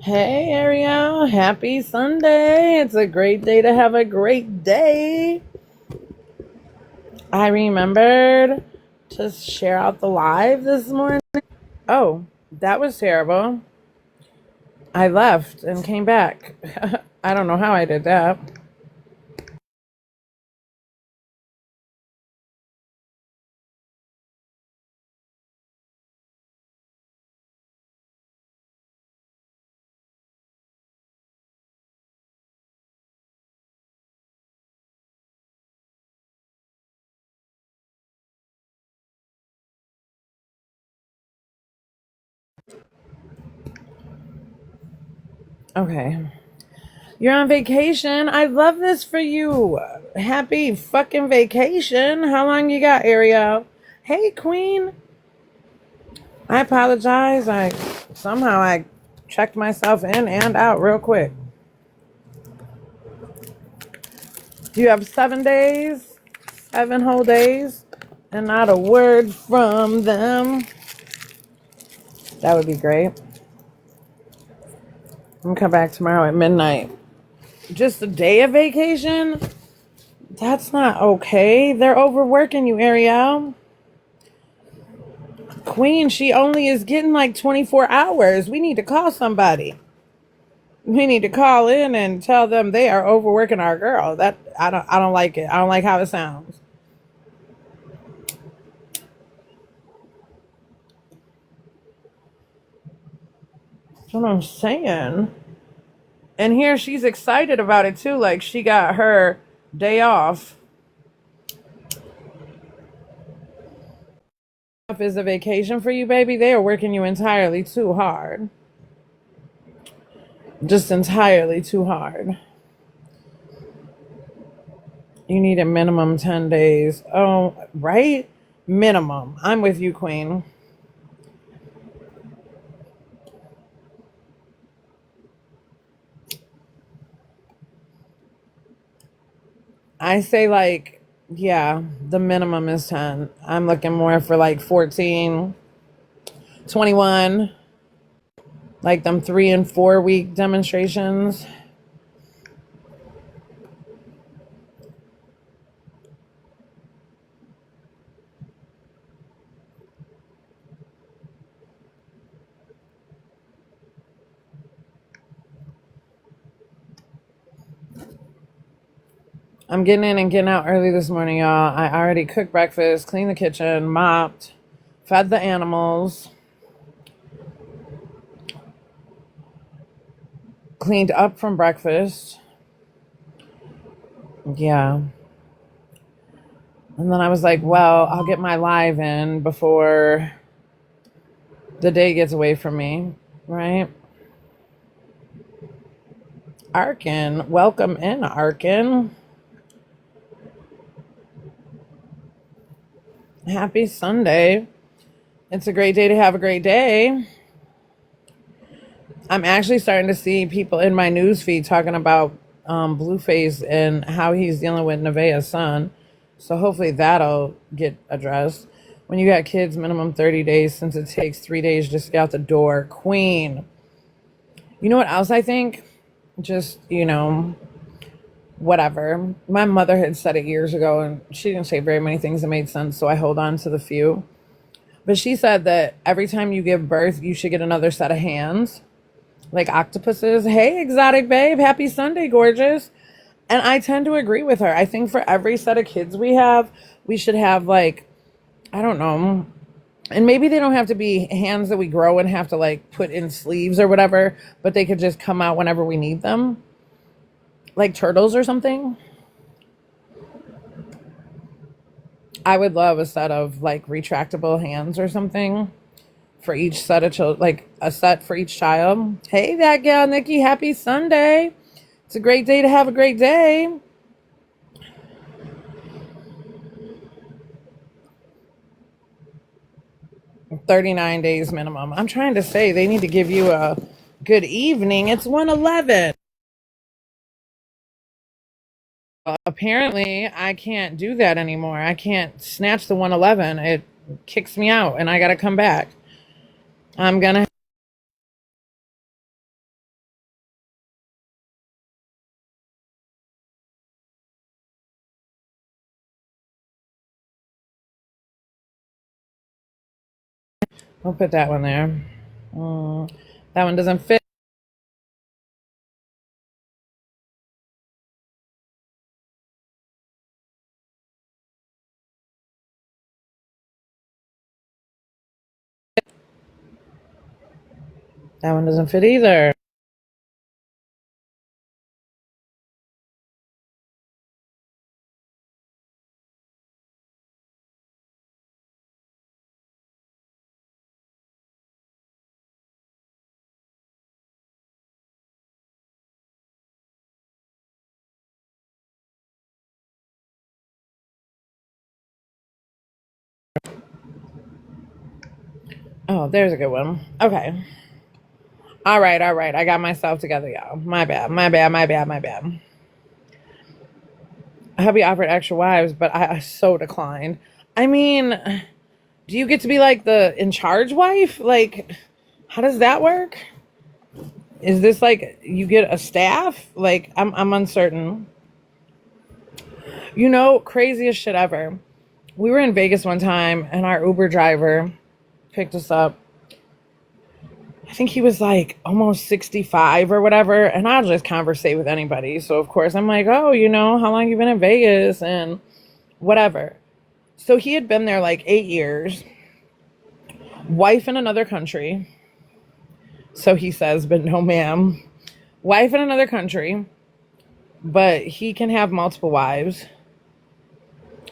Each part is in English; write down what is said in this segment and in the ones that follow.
Hey Ariel, happy Sunday. It's a great day to have a great day. I remembered to share out the live this morning. Oh, that was terrible. I left and came back. I don't know how I did that. Okay. You're on vacation. I love this for you. Happy fucking vacation. How long you got, Ariel? Hey, Queen. I apologize. I checked myself in and out real quick. You have 7 days, 7 whole days, and not a word from them. That would be great. I'm gonna come back tomorrow at midnight. Just a day of vacation? That's not okay. They're overworking you, Ariel. Queen, she only is getting like 24 hours. We need to call somebody. We need to call in and tell them they are overworking our girl. That I don't like it. I don't like how it sounds. That's what I'm saying. And here she's excited about it too. Like she got her day off. Is a vacation for you, baby. They are working you entirely too hard. Just entirely too hard. You need a minimum 10 days. Oh, right? Minimum. I'm with you, Queen. I say like, yeah, the minimum is 10. I'm looking more for like 14, 21, like them 3 and 4 week demonstrations. I'm getting in and getting out early this morning, y'all. I already cooked breakfast, cleaned the kitchen, mopped, fed the animals, cleaned up from breakfast. Yeah. And then I was like, well, I'll get my live in before the day gets away from me, right? Arkin, welcome in, Arkin. Happy Sunday. It's a great day to have a great day. I'm actually starting to see people in my news feed talking about Blueface and how he's dealing with Nevaeh's son. So hopefully that'll get addressed. When you got kids, minimum 30 days since it takes 3 days just to get out the door. Queen. You know what else I think? Just, whatever. My mother had said it years ago and she didn't say very many things that made sense. So I hold on to the few. But she said that every time you give birth, you should get another set of hands, like octopuses. Hey, exotic babe. Happy Sunday, gorgeous. And I tend to agree with her. I think for every set of kids we have, we should have like, I don't know. And maybe they don't have to be hands that we grow and have to like put in sleeves or whatever, but they could just come out whenever we need them, like turtles or something. I would love a set of like retractable hands or something for each set of children, like a set for each child. Hey, that gal, Nikki. Happy Sunday. It's a great day to have a great day. 39 days minimum. I'm trying to say they need to give you a good evening. It's 111. Apparently, I can't do that anymore. I can't snatch the 111. It kicks me out and I got to come back. I'm going to We'll put that one there. That one doesn't fit. That one doesn't fit either. Oh, there's a good one. Okay. All right, all right. I got myself together, y'all. My bad, my bad, my bad, my bad. Hubby offered extra wives, but I so declined. I mean, do you get to be like the in charge wife? Like, how does that work? Is this like you get a staff? Like, I'm uncertain. You know, craziest shit ever. We were in Vegas one time, and our Uber driver picked us up. I think he was like almost 65 or whatever, and I'll just conversate with anybody. So of course I'm like, oh, you know, how long you been in Vegas and whatever. So he had been there like 8 years, wife in another country. So he says, but no, ma'am, wife in another country, but he can have multiple wives.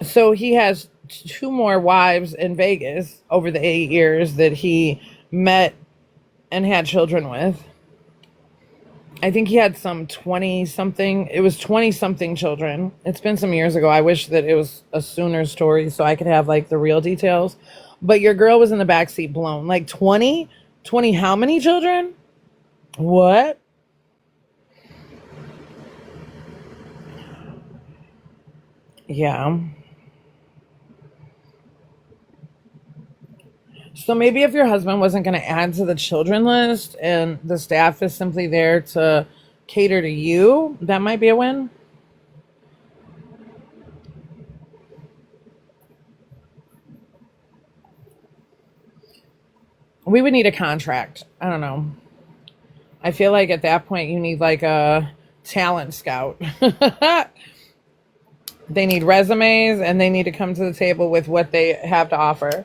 So he has two more wives in Vegas over the 8 years that he met and had children with. I think he had some 20 something. It was 20 something children. It's been some years ago. I wish that it was a sooner story so I could have like the real details. But your girl was in the backseat blown. Like 20? 20 how many children? What? Yeah. So maybe if your husband wasn't going to add to the children list and the staff is simply there to cater to you, that might be a win. We would need a contract. I don't know. I feel like at that point you need like a talent scout. They need resumes and they need to come to the table with what they have to offer.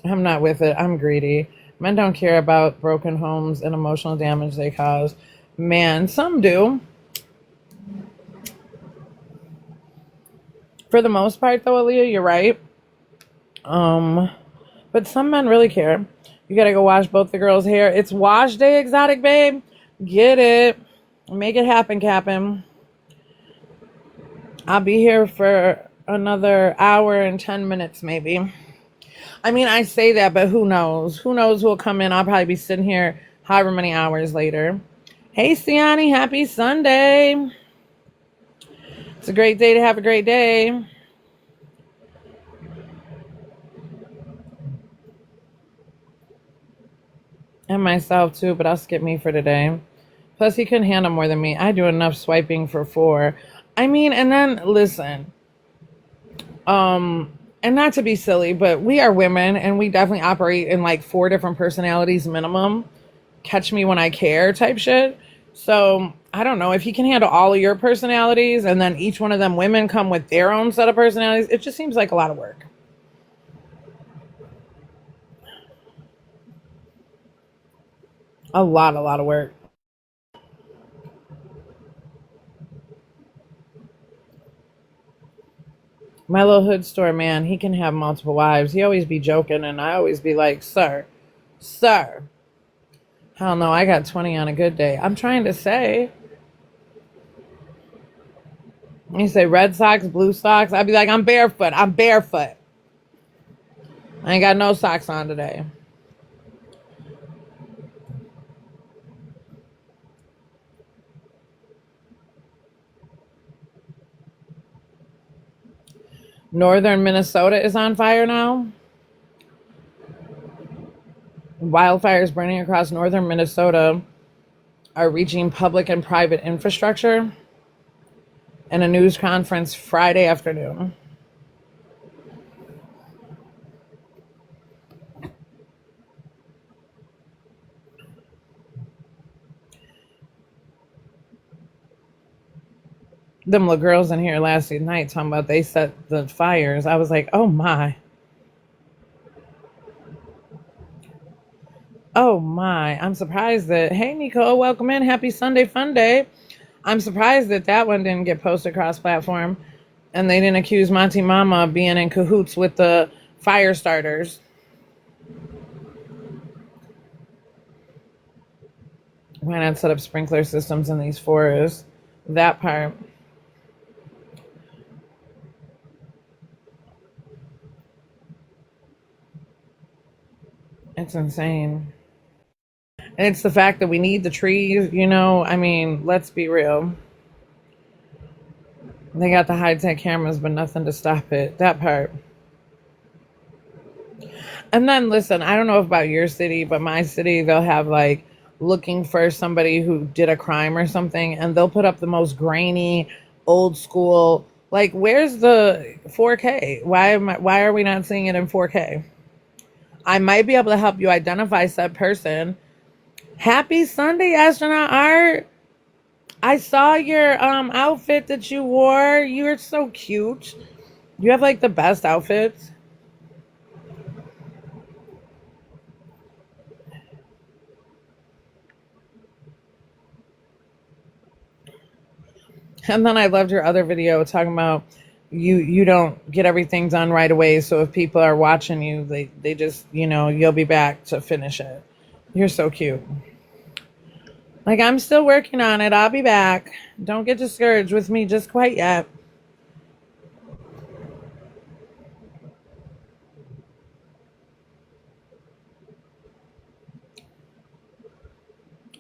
I'm not with it. I'm greedy. Men don't care about broken homes and emotional damage they cause. Man, some do. For the most part, though, Aaliyah, you're right. Um, but some men really care. You gotta go wash both the girls' hair. It's wash day, exotic babe. Get it. Make it happen, Captain. I'll be here for another hour and 10 minutes, maybe. I mean, I say that, but who knows? Who knows who'll come in? I'll probably be sitting here however many hours later. Hey, Siani, happy Sunday. It's a great day to have a great day. And myself, too, but I'll skip me for today. Plus, he couldn't handle more than me. I do enough swiping for 4. I mean, and then, listen, and not to be silly, but we are women, and we definitely operate in like 4 different personalities minimum. Catch me when I care type shit. So I don't know if he can handle all of your personalities and then each one of them women come with their own set of personalities. It just seems like a lot of work. A lot of work. My little hood store man, he can have multiple wives. He always be joking and I always be like, sir, hell no, I got 20 on a good day. I'm trying to say. You say red socks, blue socks. I'd be like, I'm barefoot. I'm barefoot. I ain't got no socks on today. Northern Minnesota is on fire now. Wildfires burning across northern Minnesota are reaching public and private infrastructure. and a news conference Friday afternoon. Them little girls in here last night talking about they set the fires. I was like, oh my. Oh my. I'm surprised that, hey, Nicole, welcome in. Happy Sunday Fun Day. I'm surprised that that one didn't get posted cross platform and they didn't accuse MonTeesMama of being in cahoots with the fire starters. Why not set up sprinkler systems in these forests? That part. It's insane. And it's the fact that we need the trees, you know. I mean, let's be real. They got the high-tech cameras, but nothing to stop it. That part. And then, listen, I don't know about your city, but my city, they'll have like looking for somebody who did a crime or something, and they'll put up the most grainy, old school. Like, where's the 4K? Why are we not seeing it in 4K? I might be able to help you identify said person. Happy Sunday, astronaut art. I saw your outfit that you wore. You're so cute. You have like the best outfits. And then I loved your other video talking about you don't get everything done right away. So if people are watching you, they just, you know, you'll be back to finish it. You're so cute. Like, I'm still working on it. I'll be back. Don't get discouraged with me just quite yet.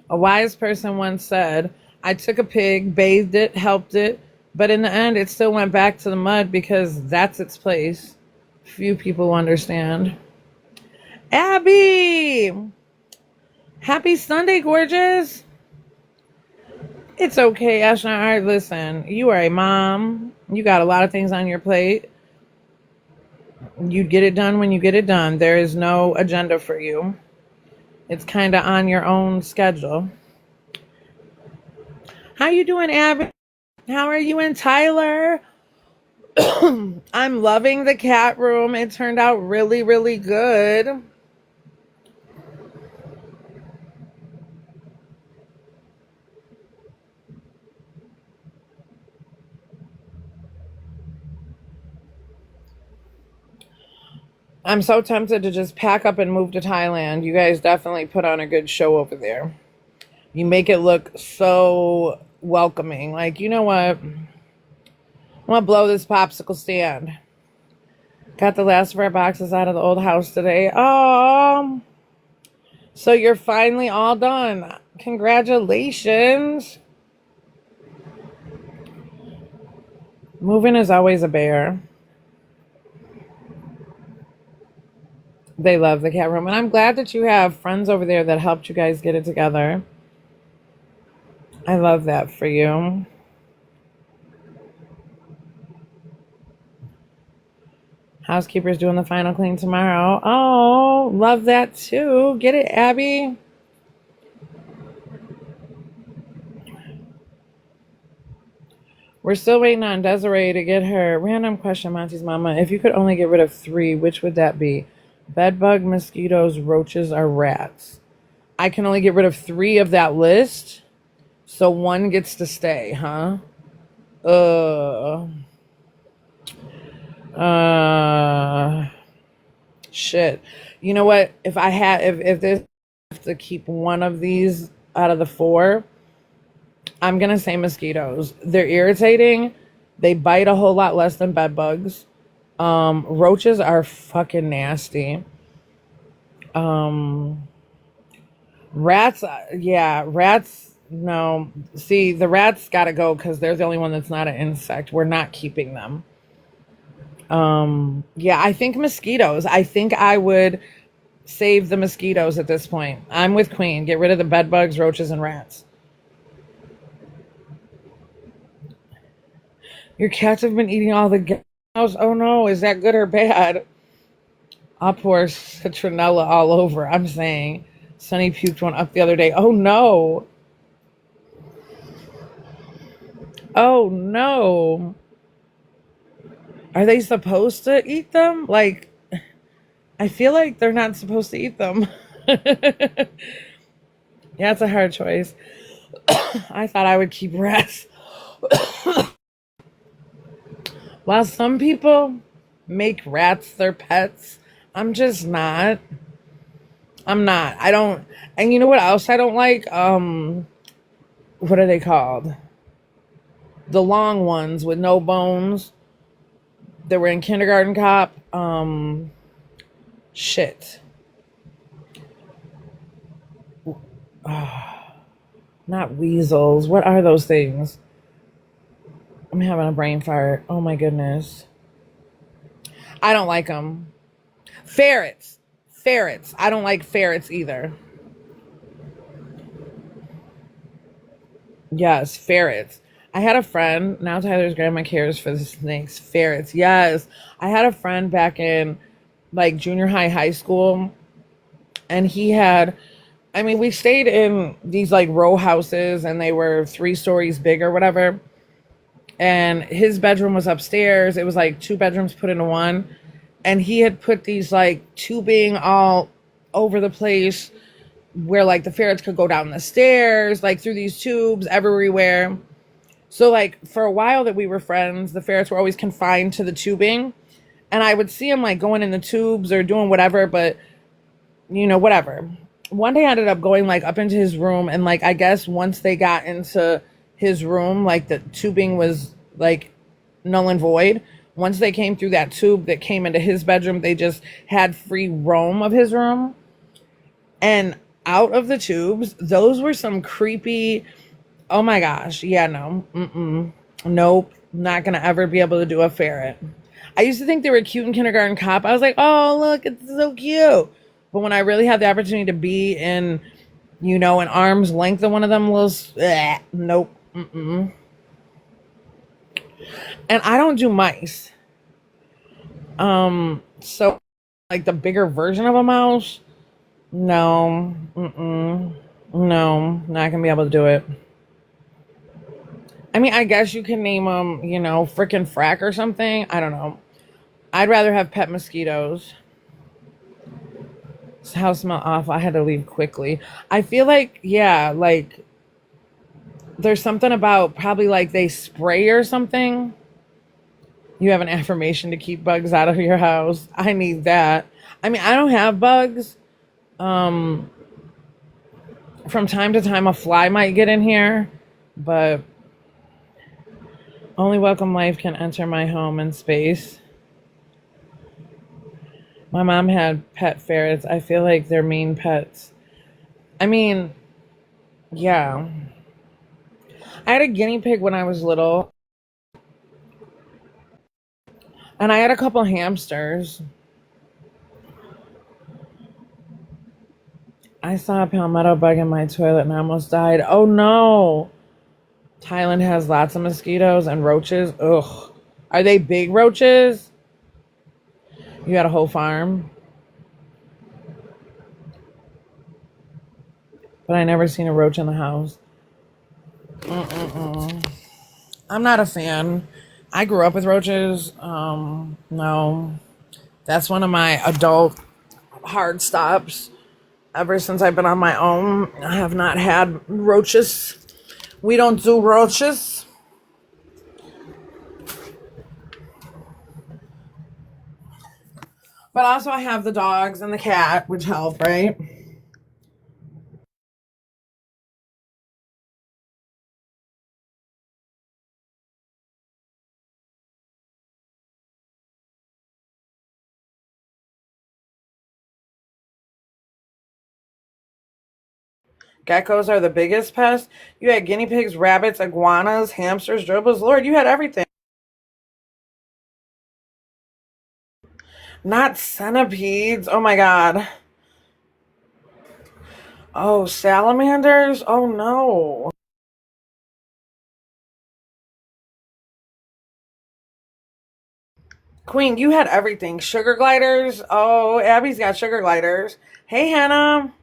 A wise person once said, I took a pig, bathed it, helped it, but in the end, it still went back to the mud because that's its place. Few people understand. Abby! Happy Sunday, gorgeous. It's okay, astronaut art. Listen, you are a mom. You got a lot of things on your plate. You get it done when you get it done. There is no agenda for you. It's kind of on your own schedule. How you doing, Abby? How are you and Tyler? I'm loving the cat room. It turned out really, really good. I'm so tempted to just pack up and move to Thailand. You guys definitely put on a good show over there. You make it look so welcoming. Like, you know what? I'm going to blow this popsicle stand. Got the last of our boxes out of the old house today. Oh, so you're finally all done. Congratulations. Moving is always a bear. They love the cat room. And I'm glad that you have friends over there that helped you guys get it together. I love that for you. Housekeeper's doing the final clean tomorrow. Oh, love that too. Get it, Abby. We're still waiting on Desiree to get her. Random question, MonTeesMama. If you could only get rid of 3, which would that be? Bedbug, mosquitoes, roaches, or rats? I can only get rid of 3 of that list. So 1 gets to stay, huh? Shit. You know what? If this have to keep 1 of these out of the 4, I'm gonna say mosquitoes. They're irritating. They bite a whole lot less than bed bugs. Roaches are fucking nasty. Rats, yeah, rats. No, see, the rats gotta go because they're the only one that's not an insect. We're not keeping them. Yeah, I think mosquitoes. I think I would save the mosquitoes at this point. I'm with Queen. Get rid of the bed bugs, roaches, and rats. Your cats have been eating all the house. Oh no, is that good or bad? I'll pour citronella all over. I'm saying. Sunny puked one up the other day. Oh no. Oh no. Are they supposed to eat them? Like, I feel like they're not supposed to eat them. Yeah, it's a hard choice. I thought I would keep rats. While some people make rats their pets, I'm just not. I'm not. I don't. And you know what else I don't like? What are they called? The long ones with no bones. That were in Kindergarten Cop. Shit. Not weasels. What are those things? I'm having a brain fart. Oh my goodness. I don't like them. Ferrets. Ferrets. I don't like ferrets either. Yes, ferrets. I had a friend. Now Tyler's grandma cares for the snakes. Ferrets. Yes. I had a friend back in like junior high, high school, and he had, I mean, we stayed in these like row houses and they were 3 stories big or whatever. And his bedroom was upstairs. It was like 2 bedrooms put into one. And he had put these like tubing all over the place where like the ferrets could go down the stairs, like through these tubes everywhere. So like for a while that we were friends, the ferrets were always confined to the tubing. And I would see them like going in the tubes or doing whatever, but whatever. One day I ended up going like up into his room, and like I guess once they got into his room, like the tubing was like null and void. Once they came through that tube that came into his bedroom, they just had free roam of his room. And out of the tubes, those were some creepy, oh my gosh, yeah, no. Mm-mm. Nope. Not gonna ever be able to do a ferret. I used to think they were cute in Kindergarten Cop. I was like, oh look, it's so cute. But when I really had the opportunity to be in, an arm's length of one of them little, nope. Mm-mm. And I don't do mice. So like the bigger version of a mouse, no. Mm-mm. No, not gonna be able to do it. I mean, I guess you can name them, frickin' frack or something. I don't know. I'd rather have pet mosquitoes. This house smell awful. I had to leave quickly. I feel like, yeah, like there's something about probably like they spray or something. You have an affirmation to keep bugs out of your house. I need that. I mean, I don't have bugs. Um, from time to time, a fly might get in here, but only welcome life can enter my home and space. My mom had pet ferrets. I feel like they're mean pets. I mean, yeah. I had a guinea pig when I was little, and I had a couple hamsters. I saw a palmetto bug in my toilet and I almost died. Oh no. Thailand has lots of mosquitoes and roaches. Ugh. Are they big roaches? You had a whole farm? But I never seen a roach in the house. Mm-mm-mm. I'm not a fan. I grew up with roaches. No. That's one of my adult hard stops. Ever since I've been on my own, I have not had roaches. We don't do roaches. But also I have the dogs and the cat, which help, right? Geckos are the biggest pest. You had guinea pigs, rabbits, iguanas, hamsters, gerbils. Lord, you had everything. Not centipedes. Oh my God. Oh, salamanders? Oh no. Queen, you had everything. Sugar gliders. Oh, Abby's got sugar gliders. Hey, Hannah.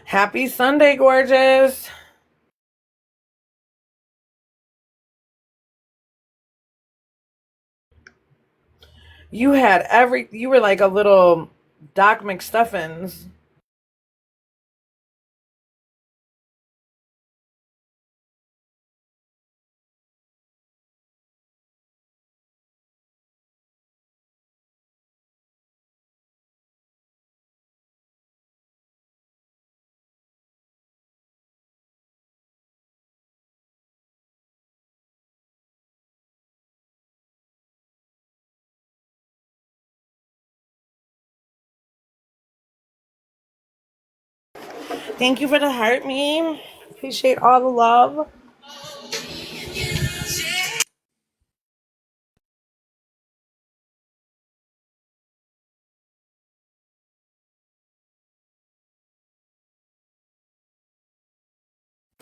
Happy Sunday, gorgeous. You were like a little Doc McStuffins. Thank you for the heart meme. Appreciate all the love.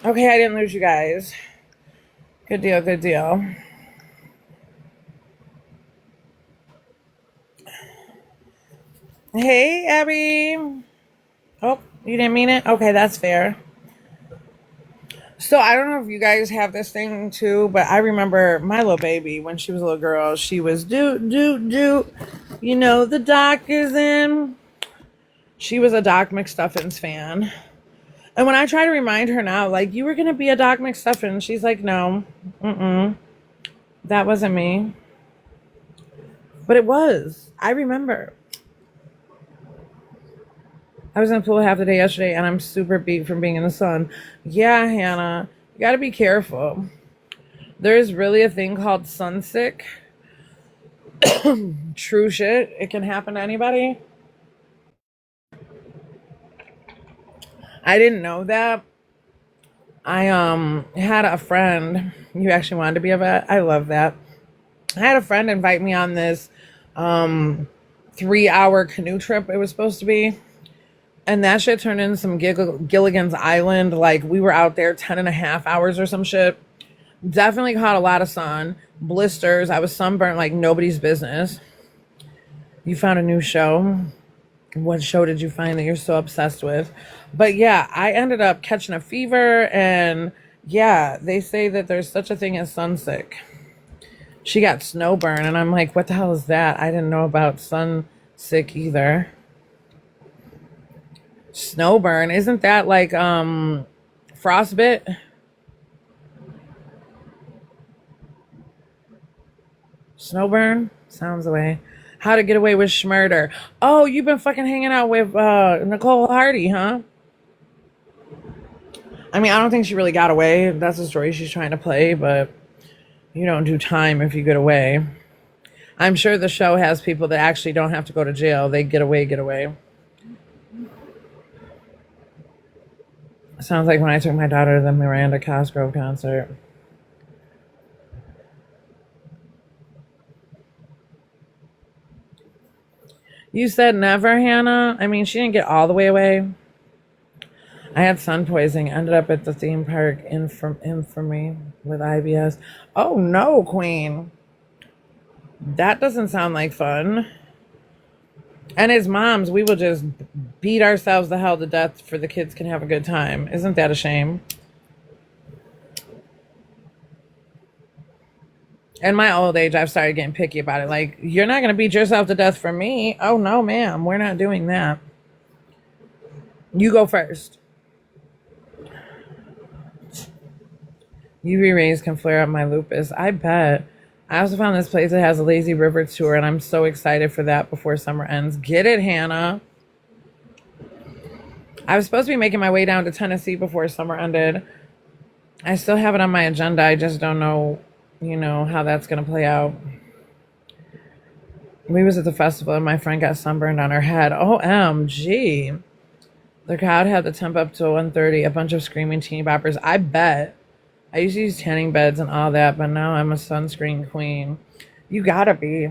Okay, I didn't lose you guys. Good deal, good deal. Hey, Abby. Oh, you didn't mean it? Okay, that's fair. So I don't know if you guys have this thing too, but I remember my little baby when she was a little girl. She was do. You know the doc is in. She was a Doc McStuffins fan, and when I try to remind her now, like you were gonna be a Doc McStuffins, she's like, no, that wasn't me. But it was. I remember. I was in the pool half the day yesterday, and I'm super beat from being in the sun. Yeah, Hannah, you got to be careful. There's really a thing called sunsick. True shit. It can happen to anybody. I didn't know that. I had a friend. You actually wanted to be a vet. I love that. I had a friend invite me on this 3-hour canoe trip. It was supposed to be. And that shit turned into some Gilligan's Island. Like, we were out there 10 and a half hours or some shit. Definitely caught a lot of sun. Blisters. I was sunburnt like nobody's business. You found a new show. What show did you find that you're so obsessed with? But yeah, I ended up catching a fever. And yeah, they say that there's such a thing as sunsick. She got snowburn. And I'm like, what the hell is that? I didn't know about sunsick either. Snowburn, isn't that like frostbite? Snowburn sounds away. How to Get Away with Schmurder. Oh, you've been fucking hanging out with Nicole Hardy, huh? I mean, I don't think she really got away. That's the story she's trying to play, but you don't do time if you get away. I'm sure the show has people that actually don't have to go to jail. They get away, get away. Sounds like when I took my daughter to the Miranda Cosgrove concert. You said never, Hannah? I mean, she didn't get all the way away. I had sun poisoning. Ended up at the theme park infirmary with IBS. Oh no, Queen. That doesn't sound like fun. And as moms, we will just beat ourselves the hell to death for the kids can have a good time. Isn't that a shame? In my old age, I've started getting picky about it. Like, you're not going to beat yourself to death for me. Oh, no, ma'am. We're not doing that. You go first. UV rays can flare up my lupus. I bet. I also found this place that has a lazy river tour, and I'm so excited for that before summer ends. Get it, Hannah. I was supposed to be making my way down to Tennessee before summer ended. I still have it on my agenda. I just don't know, how that's going to play out. We was at the festival, and my friend got sunburned on her head. OMG. The crowd had the temp up to 130, a bunch of screaming teeny boppers. I bet. I used to use tanning beds and all that, but now I'm a sunscreen queen. You gotta be.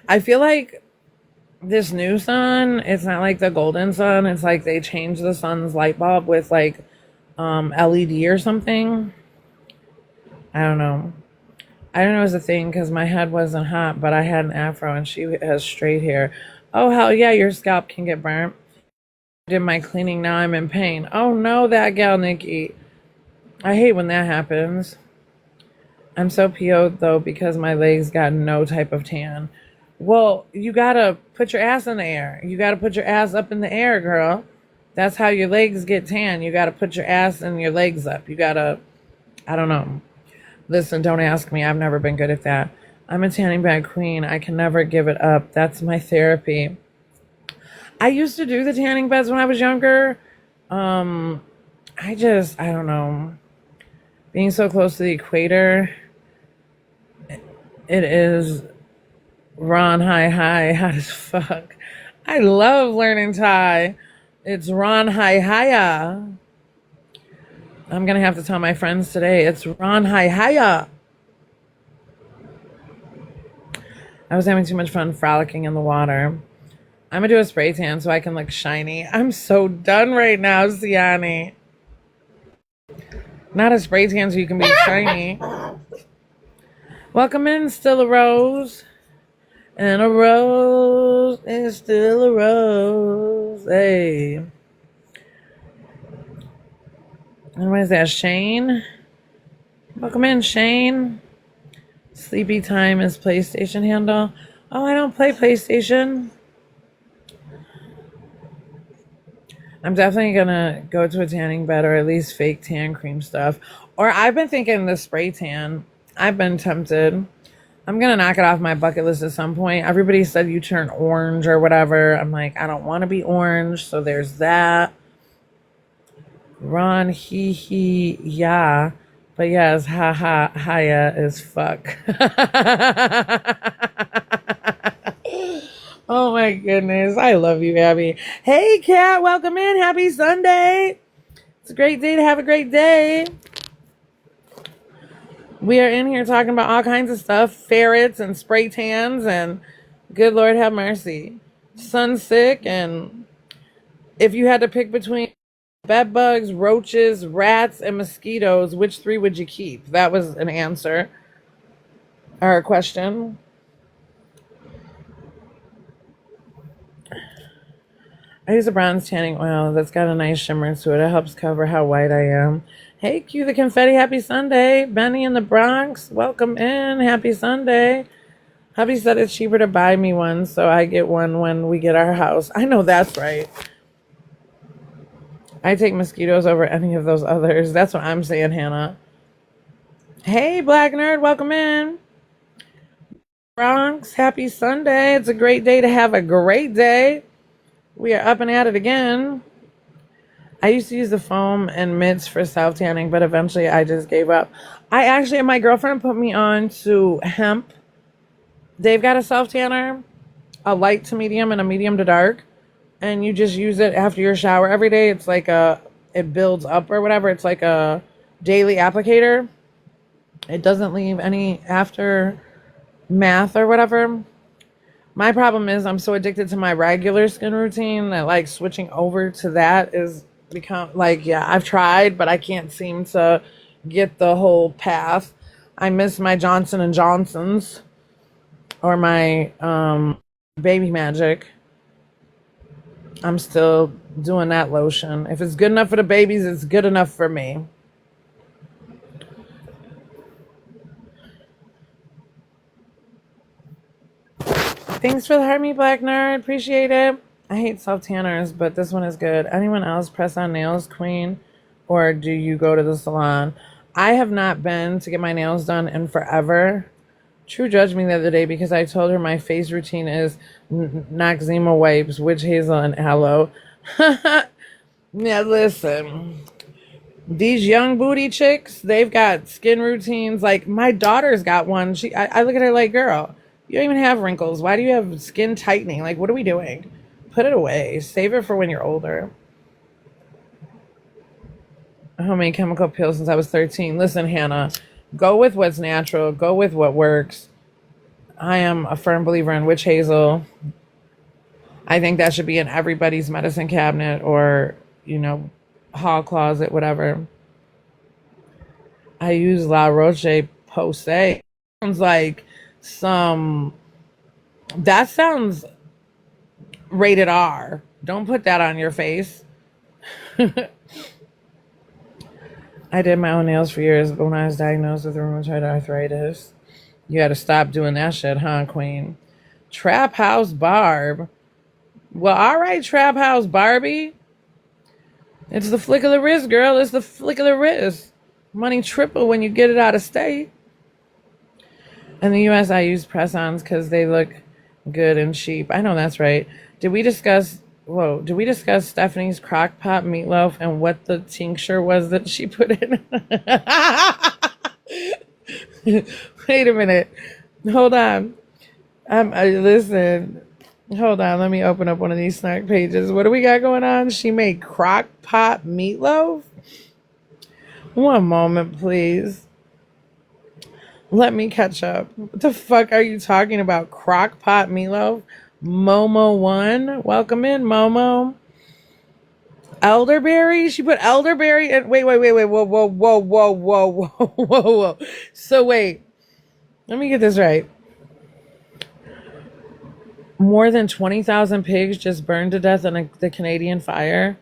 I feel like this new sun, it's not like the golden sun. It's like they changed the sun's light bulb with like LED or something. I don't know. I don't know it was a thing because my head wasn't hot, but I had an afro and she has straight hair. Oh, hell yeah, your scalp can get burnt. Did my cleaning, now I'm in pain. Oh no, that gal, Nikki. I hate when that happens. I'm so PO'd though because my legs got no type of tan. Well, you gotta put your ass in the air. You gotta put your ass up in the air, girl. That's how your legs get tan. You gotta put your ass and your legs up. You gotta, I don't know. Listen, don't ask me. I've never been good at that. I'm a tanning bed queen. I can never give it up. That's my therapy. I used to do the tanning beds when I was younger. Um, I don't know. Being so close to the equator, it is Ron Hi hot as fuck. I love learning Thai. It's Ron Hi Hiya. I'm gonna have to tell my friends today. It's Ron Hi Hiya. I was having too much fun frolicking in the water. I'm gonna do a spray tan so I can look shiny. I'm so done right now, Siani. Not a spray tan so you can be shiny. Welcome in, still a rose. And a rose is still a rose. Hey. And what is that, Shane? Welcome in, Shane. Sleepy time is PlayStation handle. Oh, I don't play PlayStation. I'm definitely gonna go to a tanning bed or at least fake tan cream stuff. Or I've been thinking the spray tan. I've been tempted. I'm gonna knock it off my bucket list at some point. Everybody said you turn orange or whatever. I'm like, I don't want to be orange, so there's that. Ron, he, yeah. But yes, ha ha, hiya is fuck. Oh my goodness. I love you, Abby. Hey, Kat, welcome in. Happy Sunday. It's a great day to have a great day. We are in here talking about all kinds of stuff, ferrets and spray tans and good Lord have mercy. Sunsick, and if you had to pick between bed bugs, roaches, rats, and mosquitoes, which three would you keep? That was an answer or a question. I use a bronze tanning oil that's got a nice shimmer to it. It helps cover how white I am. Hey, cue the confetti. Happy Sunday. Benny in the Bronx. Welcome in. Happy Sunday. Hubby said it's cheaper to buy me one, so I get one when we get our house. I know that's right. I take mosquitoes over any of those others. That's what I'm saying, Hannah. Hey, Black Nerd. Welcome in. Bronx. Happy Sunday. It's a great day to have a great day. We are up and at it again. I used to use the foam and mitts for self tanning, but eventually I just gave up. My girlfriend put me on to hemp. They've got a self tanner, a light to medium and a medium to dark, and you just use it after your shower every day. It's like it builds up or whatever. It's like a daily applicator. It doesn't leave any aftermath or whatever. My problem is I'm so addicted to my regular skin routine that like switching over to that is become like, yeah, I've tried, but I can't seem to get the whole path. I miss my Johnson and Johnsons or my Baby Magic. I'm still doing that lotion. If it's good enough for the babies, it's good enough for me. Thanks for the heart, me Black Nerd. Appreciate it. I hate self tanners, but this one is good. Anyone else press on nails, queen? Or do you go to the salon? I have not been to get my nails done in forever. True judged me the other day because I told her my face routine is Noxzema wipes, witch hazel, and aloe. Yeah, listen. These young booty chicks, they've got skin routines. Like my daughter's got one. I look at her like, girl, you don't even have wrinkles. Why do you have skin tightening? Like, what are we doing? Put it away. Save it for when you're older. Homemade chemical peel since I was 13. Listen, Hannah, go with what's natural. Go with what works. I am a firm believer in witch hazel. I think that should be in everybody's medicine cabinet or, hall closet, whatever. I use La Roche Posay. Sounds like some. That sounds rated R. Don't put that on your face. I did my own nails for years, but when I was diagnosed with rheumatoid arthritis, you gotta stop doing that shit, huh, Queen? Trap House Barb. Well, all right, Trap House Barbie. It's the flick of the wrist, girl. It's the flick of the wrist. Money triple when you get it out of state. In the U.S., I use press-ons because they look good and cheap. I know that's right. Did we discuss Stephanie's crock pot meatloaf and what the tincture was that she put in? Wait a minute. Hold on. Listen. Hold on. Let me open up one of these snack pages. What do we got going on? She made crock pot meatloaf? One moment, please. Let me catch up. What the fuck are you talking about? Crock pot meatloaf? Momo1. Welcome in, Momo. Elderberry? She put elderberry in. Wait. Whoa. So wait. Let me get this right. More than 20,000 pigs just burned to death in the Canadian fire.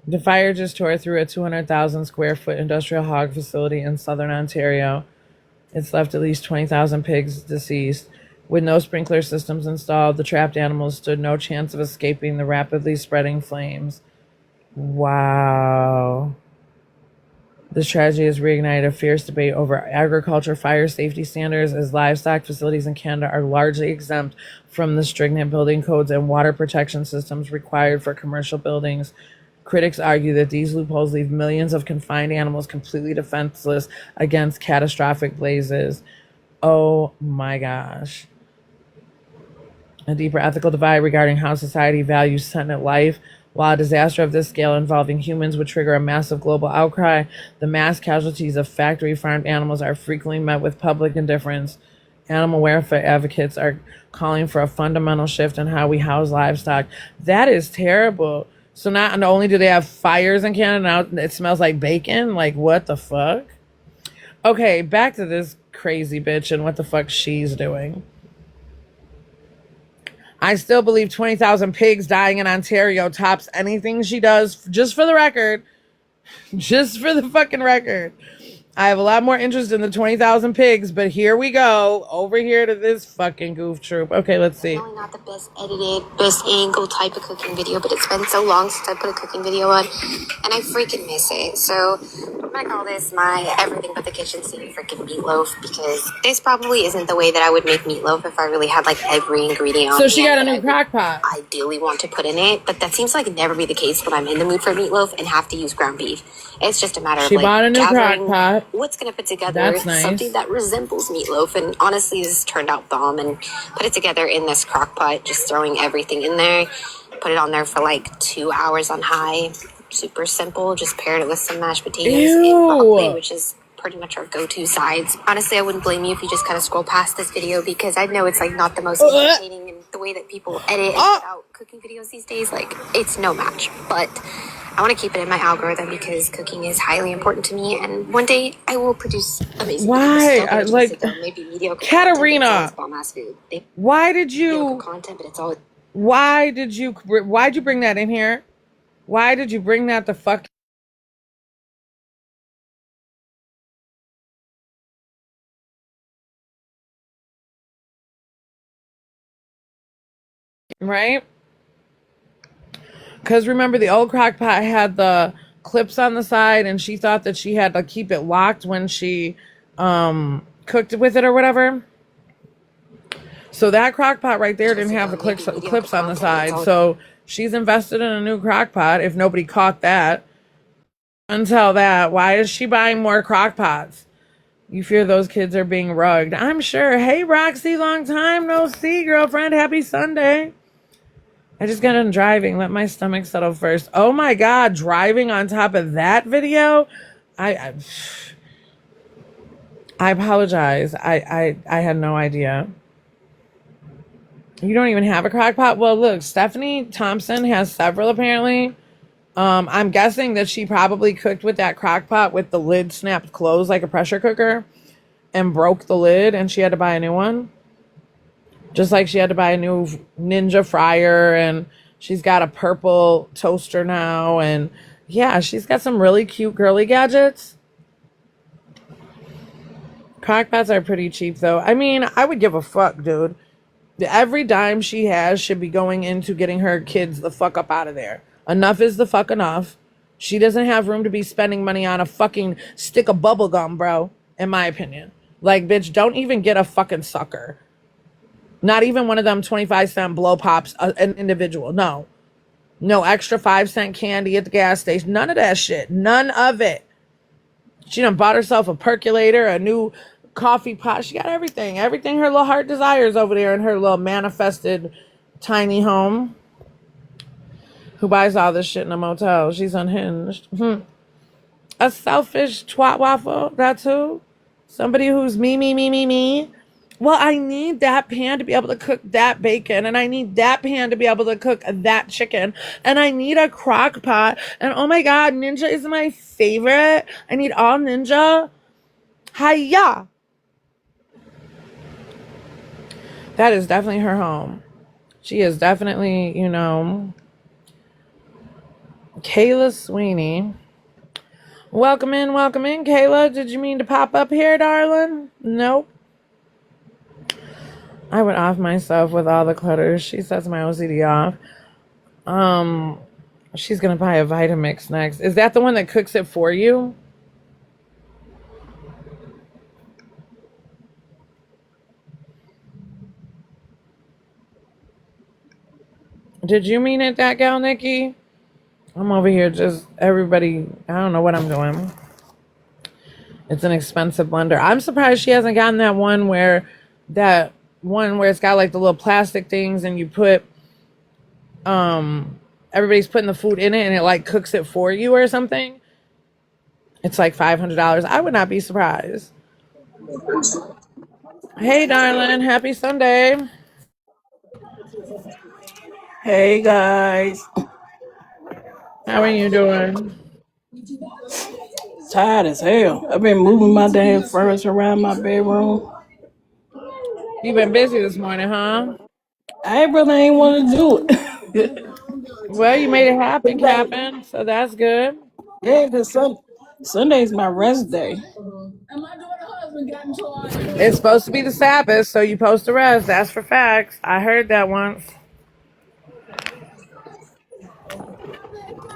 The fire just tore through a 200,000 square foot industrial hog facility in southern Ontario. It's left at least 20,000 pigs deceased. With no sprinkler systems installed, the trapped animals stood no chance of escaping the rapidly spreading flames. Wow. This tragedy has reignited a fierce debate over agriculture fire safety standards, as livestock facilities in Canada are largely exempt from the stringent building codes and water protection systems required for commercial buildings. Critics argue that these loopholes leave millions of confined animals completely defenseless against catastrophic blazes. Oh my gosh. A deeper ethical divide regarding how society values sentient life. While a disaster of this scale involving humans would trigger a massive global outcry, the mass casualties of factory farmed animals are frequently met with public indifference. Animal welfare advocates are calling for a fundamental shift in how we house livestock. That is terrible. So not only do they have fires in Canada, now it smells like bacon. Like, what the fuck? Okay, back to this crazy bitch and what the fuck she's doing. I still believe 20,000 pigs dying in Ontario tops anything she does, just for the record. Just for the fucking record. I have a lot more interest in the 20,000 pigs, but here we go. Over here to this fucking goof troop. Okay, let's see. Probably not the best edited, best angle type of cooking video, but it's been so long since I put a cooking video on, and I freaking miss it. So I'm gonna call this my everything but the kitchen sink freaking meatloaf, because this probably isn't the way that I would make meatloaf if I really had like every ingredient on. So she got a new crock pot. Ideally want to put in it, but that seems like never be the case when I'm in the mood for meatloaf and have to use ground beef. It's just a matter of she bought a new crock pot. What's gonna put together something that resembles meatloaf, and honestly this turned out bomb, and put it together in this crock pot, just throwing everything in there, put it on there for like 2 hours on high. Super simple. Just paired it with some mashed potatoes and broccoli, which is pretty much our go-to sides. Honestly, I wouldn't blame you if you just kind of scroll past this video, because I know it's like not the most entertaining, and the way that people edit and put out cooking videos these days, like it's no match. But I want to keep it in my algorithm because cooking is highly important to me, and one day I will produce amazing videos. Like maybe mediocre Katerina, why did you content, but it's all. Why'd you bring that in here? Why did you bring that the fuck? Right? Because remember, the old crock pot had the clips on the side, and she thought that she had to keep it locked when she cooked with it or whatever. So that crock pot right there didn't have the clips on the side. So she's invested in a new crock pot, if nobody caught that. Until that, why is she buying more crock pots? You fear those kids are being rugged. I'm sure. Hey, Roxy, long time no see, girlfriend. Happy Sunday. I just got done driving. Let my stomach settle first. Oh my God, driving on top of that video? I apologize. I had no idea. You don't even have a crock pot? Well, look, Stephanie Thompson has several apparently. I'm guessing that she probably cooked with that crock pot with the lid snapped closed like a pressure cooker and broke the lid, and she had to buy a new one. Just like she had to buy a new Ninja fryer, and she's got a purple toaster now, and yeah, she's got some really cute girly gadgets. Crock pots are pretty cheap though. I mean, I would give a fuck, dude. Every dime she has should be going into getting her kids the fuck up out of there. Enough is the fuck enough. She doesn't have room to be spending money on a fucking stick of bubble gum, bro, in my opinion. Like, bitch, don't even get a fucking sucker. Not even one of them 25-cent blow pops, an individual. No. No extra 5-cent candy at the gas station. None of that shit. None of it. She done bought herself a percolator, a new coffee pot. She got everything. Everything her little heart desires over there in her little manifested tiny home. Who buys all this shit in a motel? She's unhinged. A selfish twat waffle. That's who? Somebody who's me. Well, I need that pan to be able to cook that bacon, and I need that pan to be able to cook that chicken, and I need a crock pot, and oh my god, Ninja is my favorite. I need all Ninja. Hiya! That is definitely her home. She is definitely, Kayla Sweeney. Welcome in, Kayla. Did you mean to pop up here, darling? Nope. I would off myself with all the clutter. She sets my OCD off. She's gonna buy a Vitamix next. Is that the one that cooks it for you? Did you mean it, that gal, Nikki? I'm over here just everybody. I don't know what I'm doing. It's an expensive blender. I'm surprised she hasn't gotten that one where it's got like the little plastic things and you put everybody's putting the food in it and it like cooks it for you or something. It's like $500. I would not be surprised. Hey darling, happy Sunday. Hey guys. How are you doing? Tired as hell. I've been moving my damn furniture around my bedroom. You've been busy this morning, huh? I really ain't want to do it. Well, you made it happen, Captain, so that's good. Yeah, because Sunday's my rest day. It's supposed to be the Sabbath, so you're supposed to rest. That's for facts. I heard that once.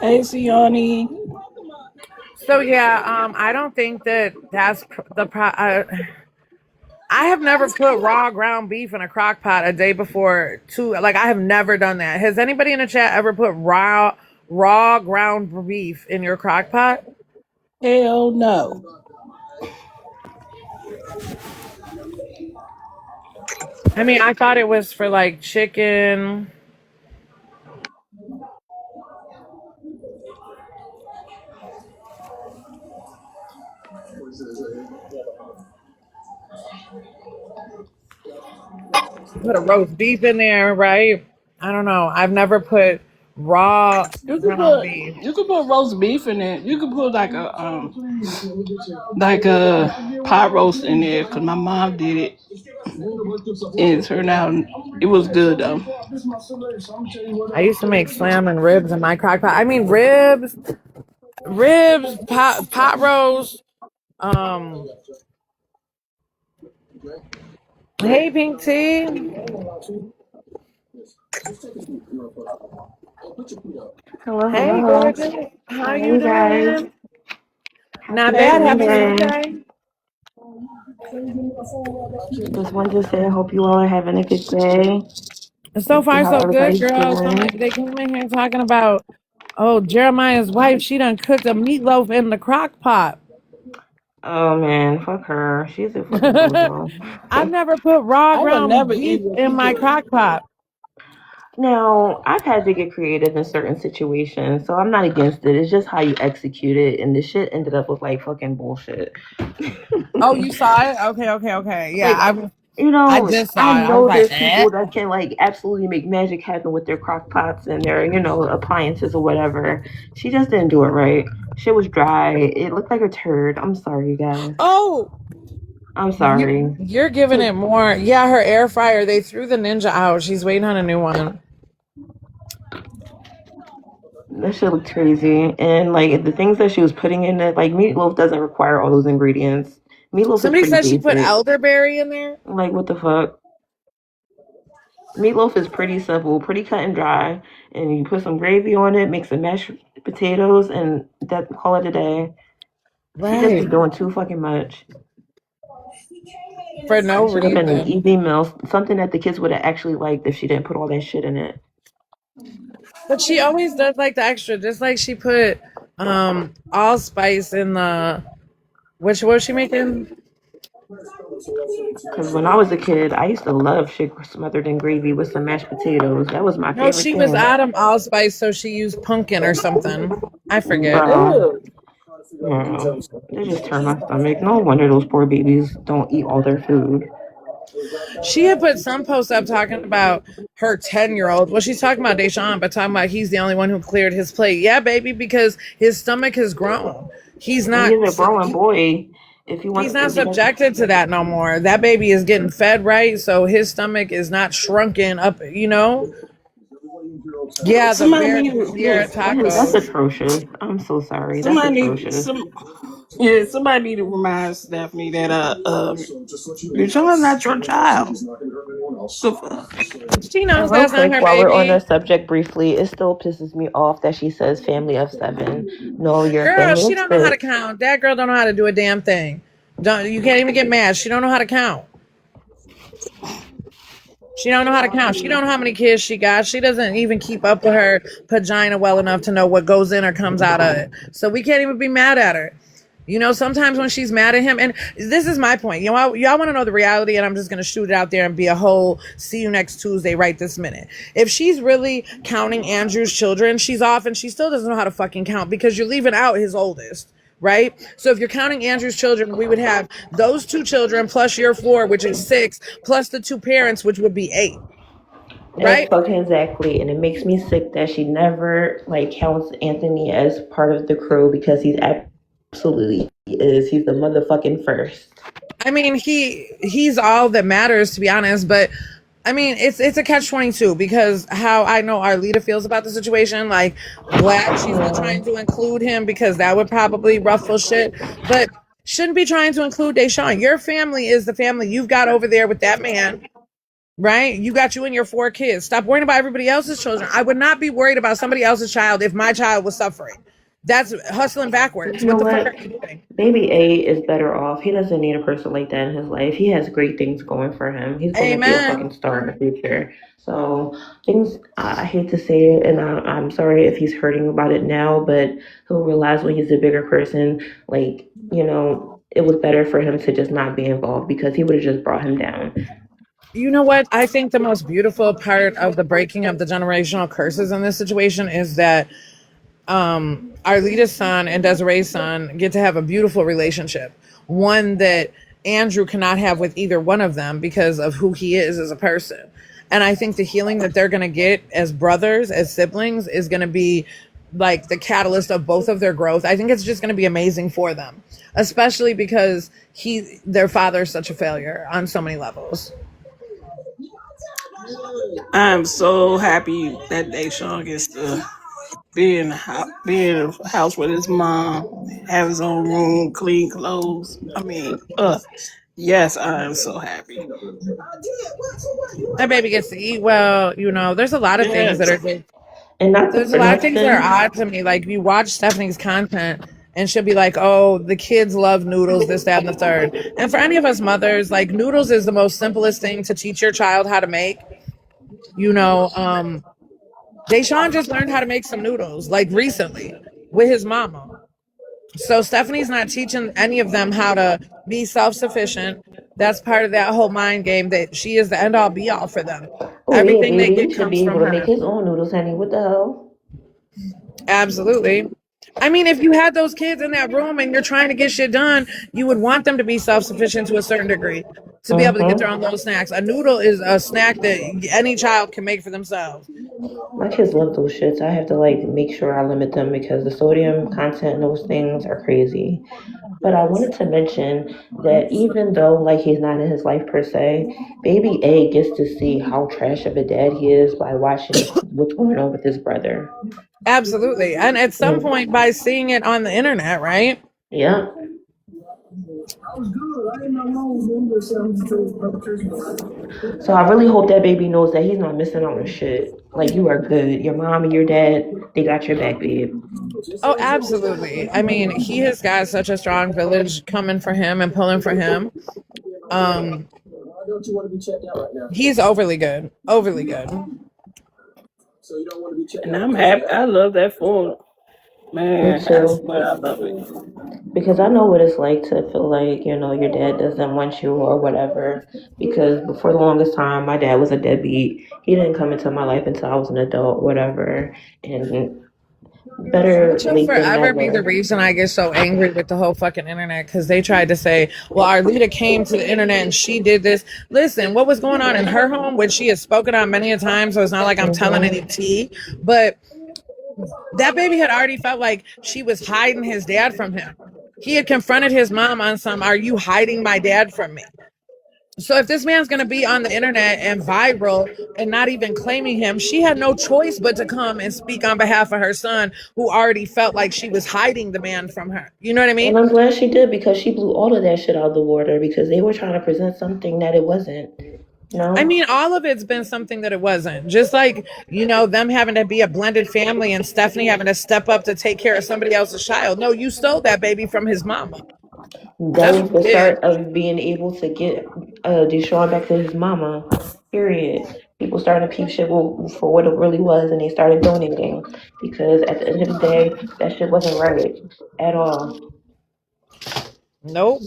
Hey, Siani. So yeah, I don't think that's I have never put raw ground beef in a crock pot a day before too. Like, I have never done that. Has anybody in the chat ever put raw ground beef in your crock pot? Hell no. I mean, I thought it was for like chicken. Put a roast beef in there, right? I don't know. I've never put raw ground beef. You could put roast beef in it. You could put like a pot roast in there because my mom did it. And it turned out it was good though. I used to make slam and ribs in my crock pot. I mean, ribs, pot roast. Hey, Pink Tea. Hello, Hey, hello. gorgeous. How you guys? doing? Not bad. Happy Sunday. Sunday. Just wanted to say I hope you all are having a good day. So far, so good, everybody's girl. doing. They came in here talking about, Jeremiah's wife. She done cooked a meatloaf in the crock pot. Oh man, fuck her. She's a fucking bozo. I've never put raw I would ground never beef even in my crock pot. Now, I've had to get creative in certain situations, so I'm not against it. It's just how you execute it, and the shit ended up with like fucking bullshit. Oh, you saw it? Okay. Yeah, You I know, just I saw it. I was know like, there's eh. people that can like absolutely make magic happen with their crock pots and their, appliances or whatever. She just didn't do it right. Shit was dry. It looked like a turd. I'm sorry, guys. Oh, I'm sorry. you're giving it more. Yeah, her air fryer. They threw the Ninja out. She's waiting on a new one. That shit looked crazy. And like the things that she was putting in it, like meatloaf doesn't require all those ingredients. Meatloaf is Somebody pretty said she put basic. elderberry in there. Like what the fuck? Meatloaf is pretty simple, pretty cut and dry. And you put some gravy on it, make some mashed potatoes, and that call it a day. She just be Right. doing too fucking much. For no It should have been an reason. easy meal, something that the kids would have actually liked if she didn't put all that shit in it. But she always does like the extra, just like she put allspice in the which was she making? Because when I was a kid, I used to love shit smothered in gravy with some mashed potatoes. That was my No, favorite she was thing. out of allspice, so she used pumpkin or something. I forget. Bruh, no, they just turn my stomach. No wonder those poor babies don't eat all their food. She had put some posts up talking about her 10-year-old. Well, she's talking about Deshaun, but talking about he's the only one who cleared his plate. Yeah, baby, because his stomach has grown. He's And not he's a growing boy. If you he's want, not if he doesn't, subjected to that no more. That baby is getting fed right, so his stomach is not shrunken up, Yeah, the Somebody bear need to Sierra look. that's tacos. atrocious. I'm so sorry. That's Somebody need atrocious. some. Yeah, somebody need to remind Stephanie that your child's not your child. The fuck? She And knows real that's not quick, her while we're on the baby. subject briefly, it still pisses me off that she says family of seven. No, you're a Girl, family she of don't know how to six. count. That girl don't know how to do a damn thing. Don't you can't even get mad. She don't know how to count. She don't know how to count. She don't know how many kids she got. She doesn't even keep up with her vagina well enough to know what goes in or comes out of it. So we can't even be mad at her. Sometimes when she's mad at him, and this is my point. Y'all want to know the reality, and I'm just gonna shoot it out there and be a whole see you next Tuesday right this minute. If she's really counting Andrew's children, she's off, and she still doesn't know how to fucking count because you're leaving out his oldest. Right? So if you're counting Andrew's children, we would have those two children plus your four, which is six, plus the two parents, which would be eight. Right? Fucking exactly. And it makes me sick that she never like counts Anthony as part of the crew because he's absolutely is. He's the motherfucking first. I mean, he's all that matters, to be honest. But I mean, it's a catch-22 because how I know Arlita feels about the situation. Like, glad she's not trying to include him because that would probably ruffle shit. But shouldn't be trying to include Deshaun. Your family is the family you've got over there with that man. Right? You got you and your four kids. Stop worrying about everybody else's children. I would not be worried about somebody else's child if my child was suffering. That's hustling backwards. You know What the fuck what? are you doing? Baby A is better off. He doesn't need a person like that in his life. He has great things going for him. He's going to be a fucking Amen. star in the future. So, things, I hate to say it, and I'm sorry if he's hurting about it now, but he'll realize when he's a bigger person, like, it was better for him to just not be involved because he would have just brought him down. You know what? I think the most beautiful part of the breaking of the generational curses in this situation is that Arlita's son and Desiree's son get to have a beautiful relationship. One that Andrew cannot have with either one of them because of who he is as a person. And I think the healing that they're going to get as brothers, as siblings, is going to be like the catalyst of both of their growth. I think it's just going to be amazing for them, especially because their father is such a failure on so many levels. I'm so happy that Deshaun gets to be in a house with his mom, have his own room, clean clothes. I mean, yes, I am so happy. That baby gets to eat well. There's a lot of things that Yes. are And not to there's a for lot of things that are nothing. odd to me. Like you watch Stephanie's content and she'll be like, oh, the kids love noodles, this, that, and the third. And for any of us mothers, like noodles is the most simplest thing to teach your child how to make. You know, Deshaun just learned how to make some noodles like recently with his mama. So Stephanie's not teaching any of them how to be self-sufficient. That's part of that whole mind game that she is the end all be all for them. Oh, yeah, Everything they baby. He get should comes be able from to make her. his own noodles, honey. What the hell? Absolutely. I mean, if you had those kids in that room and you're trying to get shit done, you would want them to be self sufficient to a certain degree. to be able to get their own little snacks. A noodle is a snack that any child can make for themselves. My kids love those shits. I have to like make sure I limit them because the sodium content in those things are crazy. But I wanted to mention that even though like he's not in his life per se, baby A gets to see how trash of a dad he is by watching what's going on with his brother. Absolutely. And at some point by seeing it on the internet, right? Yeah. So I really hope that baby knows that he's not missing out on shit. Like you are good. Your mom and your dad, they got your back, babe. Oh, absolutely. I mean, he has got such a strong village coming for him and pulling for him. He's overly good. Overly good. And I'm happy. I love that for him. Me Man, I too. swear I love it. Because I know what it's like to feel like, your dad doesn't want you or whatever. Because for the longest time, my dad was a deadbeat. He didn't come into my life until I was an adult, whatever. And better Which will late than forever be the never. reason I get so angry with the whole fucking internet because they tried to say, well, our leader came to the internet and she did this. Listen, what was going on in her home, which she has spoken on many a time, so it's not like I'm telling any tea, but that baby had already felt like she was hiding his dad from him. He had confronted his mom on some, are you hiding my dad from me? So if this man's going to be on the internet and viral and not even claiming him, she had no choice but to come and speak on behalf of her son, who already felt like she was hiding the man from her. You know what I mean? And I'm glad she did because she blew all of that shit out of the water because they were trying to present something that it wasn't. I No. mean, all of it's been something that it wasn't. Just like, them having to be a blended family and Stephanie having to step up to take care of somebody else's child. No, you stole that baby from his mama. That That's was what you the did. start of being able to get Deshaun back to his mama. Period. People started to peep shit for what it really was, and they started donating because at the end of the day, that shit wasn't right at all. Nope.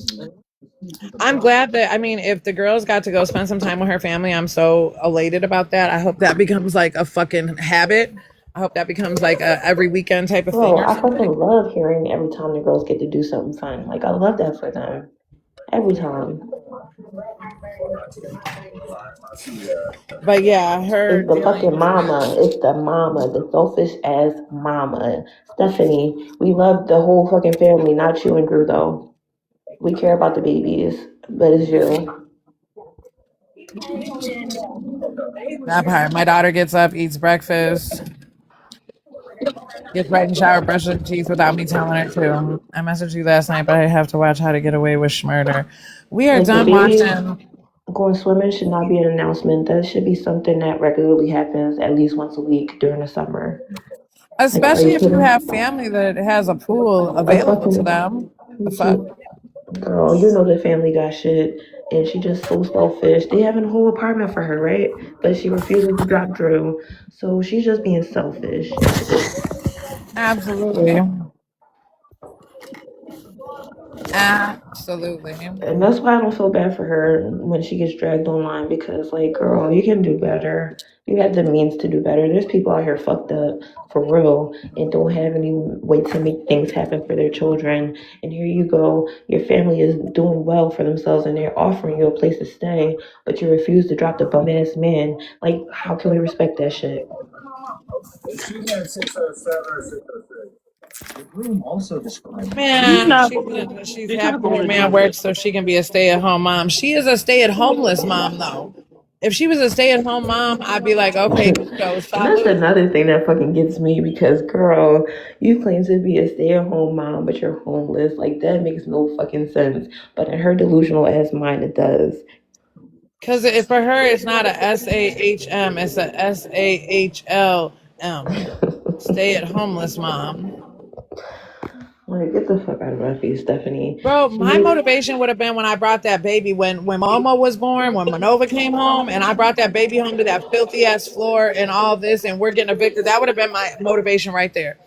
I'm glad that, I mean, if the girls got to go spend some time with her family, I'm so elated about that. I hope that becomes like a fucking habit. I hope that becomes like a every weekend type of thing Bro, or I fucking something. love hearing every time the girls get to do something fun. Like I love that for them every time. But yeah, her It's the dealing fucking with mama. It's the mama, the selfish ass mama. Stephanie, we love the whole fucking family, not you and Drew though. We care about the babies, but it's you. that part. My daughter gets up, eats breakfast, gets right in the shower, brushes her teeth without me telling her to. I messaged you last night, but I have to watch How to Get Away with Schmurder. We are Like the done babies watching. going swimming should not be an announcement. That should be something that regularly happens at least once a week during the summer. Like, are Especially you if you have kidding? family that has a pool A available to fucking them. The fuck? girl, you know the family got shit, and she just so selfish. They have a whole apartment for her, right? But she refuses to drop Drew, so she's just being selfish. Absolutely. Absolutely. And that's why I don't feel bad for her when she gets dragged online because, like, girl, you can do better. You have the means to do better. There's people out here fucked up for real and don't have any way to make things happen for their children. And here you go, your family is doing well for themselves and they're offering you a place to stay, but you refuse to drop the bum ass man. Like, how can we respect that shit? He's Man, not. she's He's not happy her going to man do works so she can be a stay at home mom. She is a stay at homeless mom, though. If she was a stay at home mom, I'd be like, okay, so And that's salute. another thing that fucking gets me because, girl, you claim to be a stay at home mom, but you're homeless. Like, that makes no fucking sense. But in her delusional ass mind, it does. Because for her, it's not a SAHM, it's a SAHLM. Stay at homeless mom. Like, get the fuck out of my face, Stephanie. Bro, She my needs. motivation would have been when I brought that baby, when Momo was born, when Manova came home, and I brought that baby home to that filthy ass floor and all this, and we're getting evicted. That would have been my motivation right there.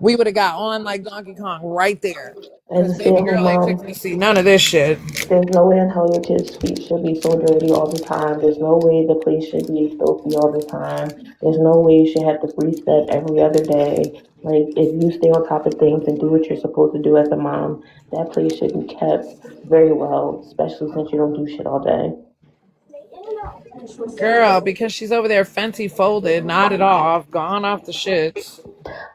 we would have got on like Donkey Kong right there. As Because a baby stay-at-home girl ain't mom, fixing to see none of this shit. there's no way in hell your kid's feet should be so dirty all the time. There's no way the place should be filthy all the time. There's no way you should have to reset every other day. Like, if you stay on top of things and do what you're supposed to do as a mom, that place should be kept very well, especially since you don't do shit all day. Girl, because she's over there fancy folded, nodded off, gone off the shits.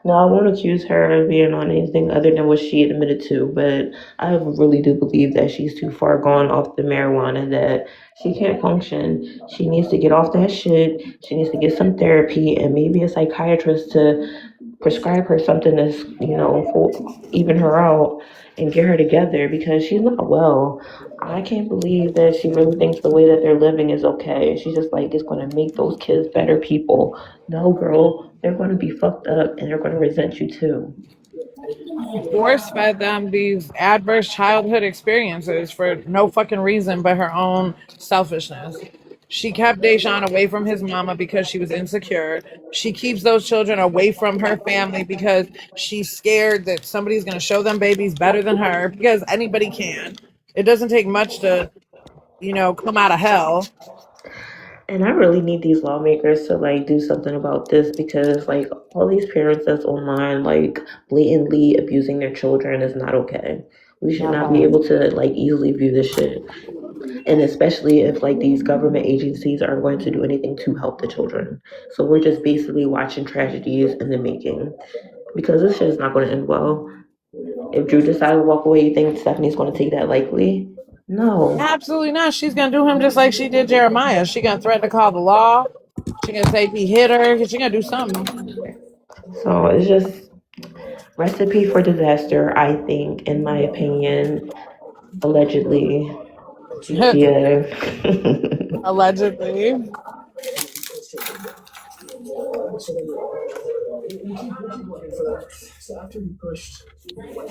No, I won't accuse her of being on anything other than what she admitted to, but I really do believe that she's too far gone off the marijuana that she can't function. She needs to get off that shit. She needs to get some therapy and maybe a psychiatrist to prescribe her something that's, even her out and get her together because she's not well. I can't believe that she really thinks the way that they're living is okay. She's just like, it's going to make those kids better people. No, girl, they're going to be fucked up and they're going to resent you too. Force fed them these adverse childhood experiences for no fucking reason but her own selfishness. She kept Deshaun away from his mama because she was insecure. She keeps those children away from her family because she's scared that somebody's going to show them babies better than her because anybody can. It doesn't take much to, come out of hell. And I really need these lawmakers to like do something about this because like all these parents that's online like blatantly abusing their children is not okay. We should not be able to like easily view this shit. And especially if like these government agencies aren't going to do anything to help the children. So we're just basically watching tragedies in the making because this shit is not going to end well. If Drew decides to walk away, you think Stephanie's going to take that lightly? No. Absolutely not. She's gonna do him just like she did Jeremiah. She gonna threaten to call the law. She gonna say he hit her. She gonna do something. So it's just recipe for disaster, I think, in my opinion. Allegedly. Yeah. Allegedly.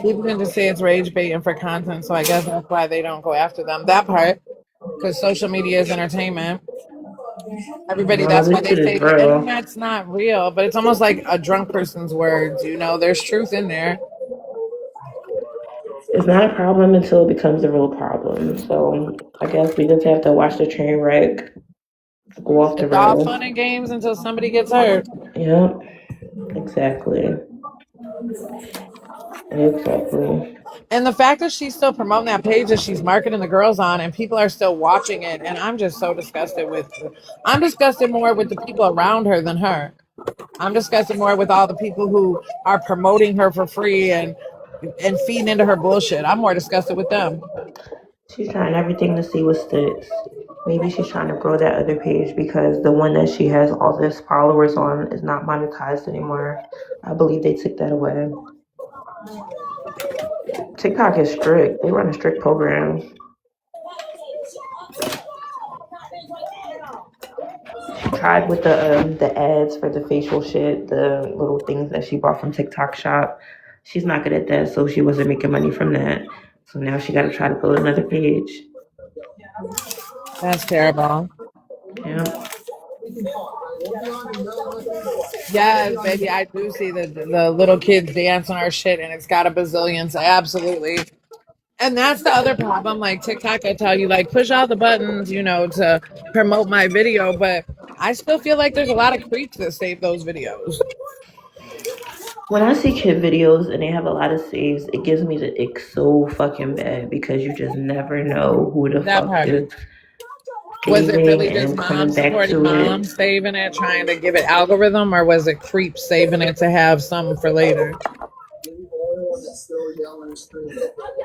People can just say it's rage baiting for content, so I guess that's why they don't go after them. That part, because social media is entertainment. Everybody, No, that's why this they shit say is the real. internet's not real, but it's almost like a drunk person's words. There's truth in there. It's not a problem until it becomes a real problem. So I guess we just have to watch the train wreck go off the It's all rails. fun and games until somebody gets hurt. Yep, exactly. Exactly. And the fact that she's still promoting that page that she's marketing the girls on and people are still watching it. And I'm just so disgusted I'm disgusted more with the people around her than her. I'm disgusted more with all the people who are promoting her for free and feeding into her bullshit. I'm more disgusted with them. She's trying everything to see what sticks. Maybe she's trying to grow that other page because the one that she has all this followers on is not monetized anymore. I believe they took that away. TikTok is strict. They run a strict program. She tried with the ads for the facial shit, the little things that she bought from TikTok Shop. She's not good at that, so she wasn't making money from that. So now she got to try to build another page. That's terrible. Yeah. Yes, baby, I do see the little kids dance on our shit, and it's got a bazillions. Absolutely. And that's the other problem. Like TikTok, I tell you, like push all the buttons, to promote my video, but I still feel like there's a lot of creeps that save those videos. When I see kid videos and they have a lot of saves, it gives me the ick so fucking bad because you just never know who the That fuck part. is Was it saving really just and mom coming back supporting to it. mom saving it, trying to give it algorithm, or was it creeps saving it to have something for later?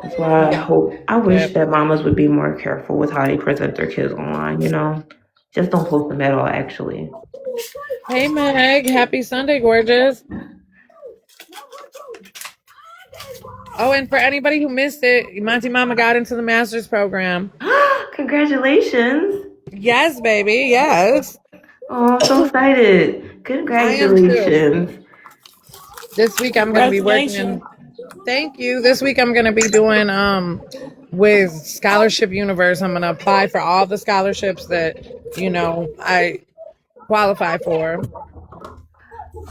That's why I wish Yep. that mamas would be more careful with how they present their kids online. Just don't post them at all, actually. Hey Meg, happy Sunday, gorgeous. Oh, and for anybody who missed it, MonTeesMama got into the master's program. Congratulations. Yes, baby. Yes. Oh, I'm so excited. I am too. Congratulations. This week I'm gonna be Congratulations. working. Thank you. This week I'm gonna be doing with Scholarship Universe. I'm gonna apply for all the scholarships that I qualify for.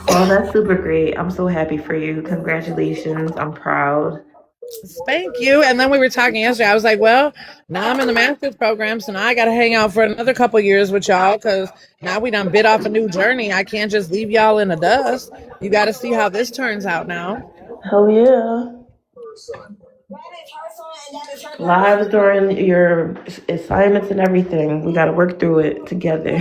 Oh, that's super great. I'm so happy for you. Congratulations. I'm proud. Thank you. And then we were talking yesterday. I was like, well, now I'm in the master's program, so now I got to hang out for another couple years with y'all because now we done bit off a new journey. I can't just leave y'all in the dust. You got to see how this turns out now. Hell yeah. Lives during your assignments and everything. We got to work through it together.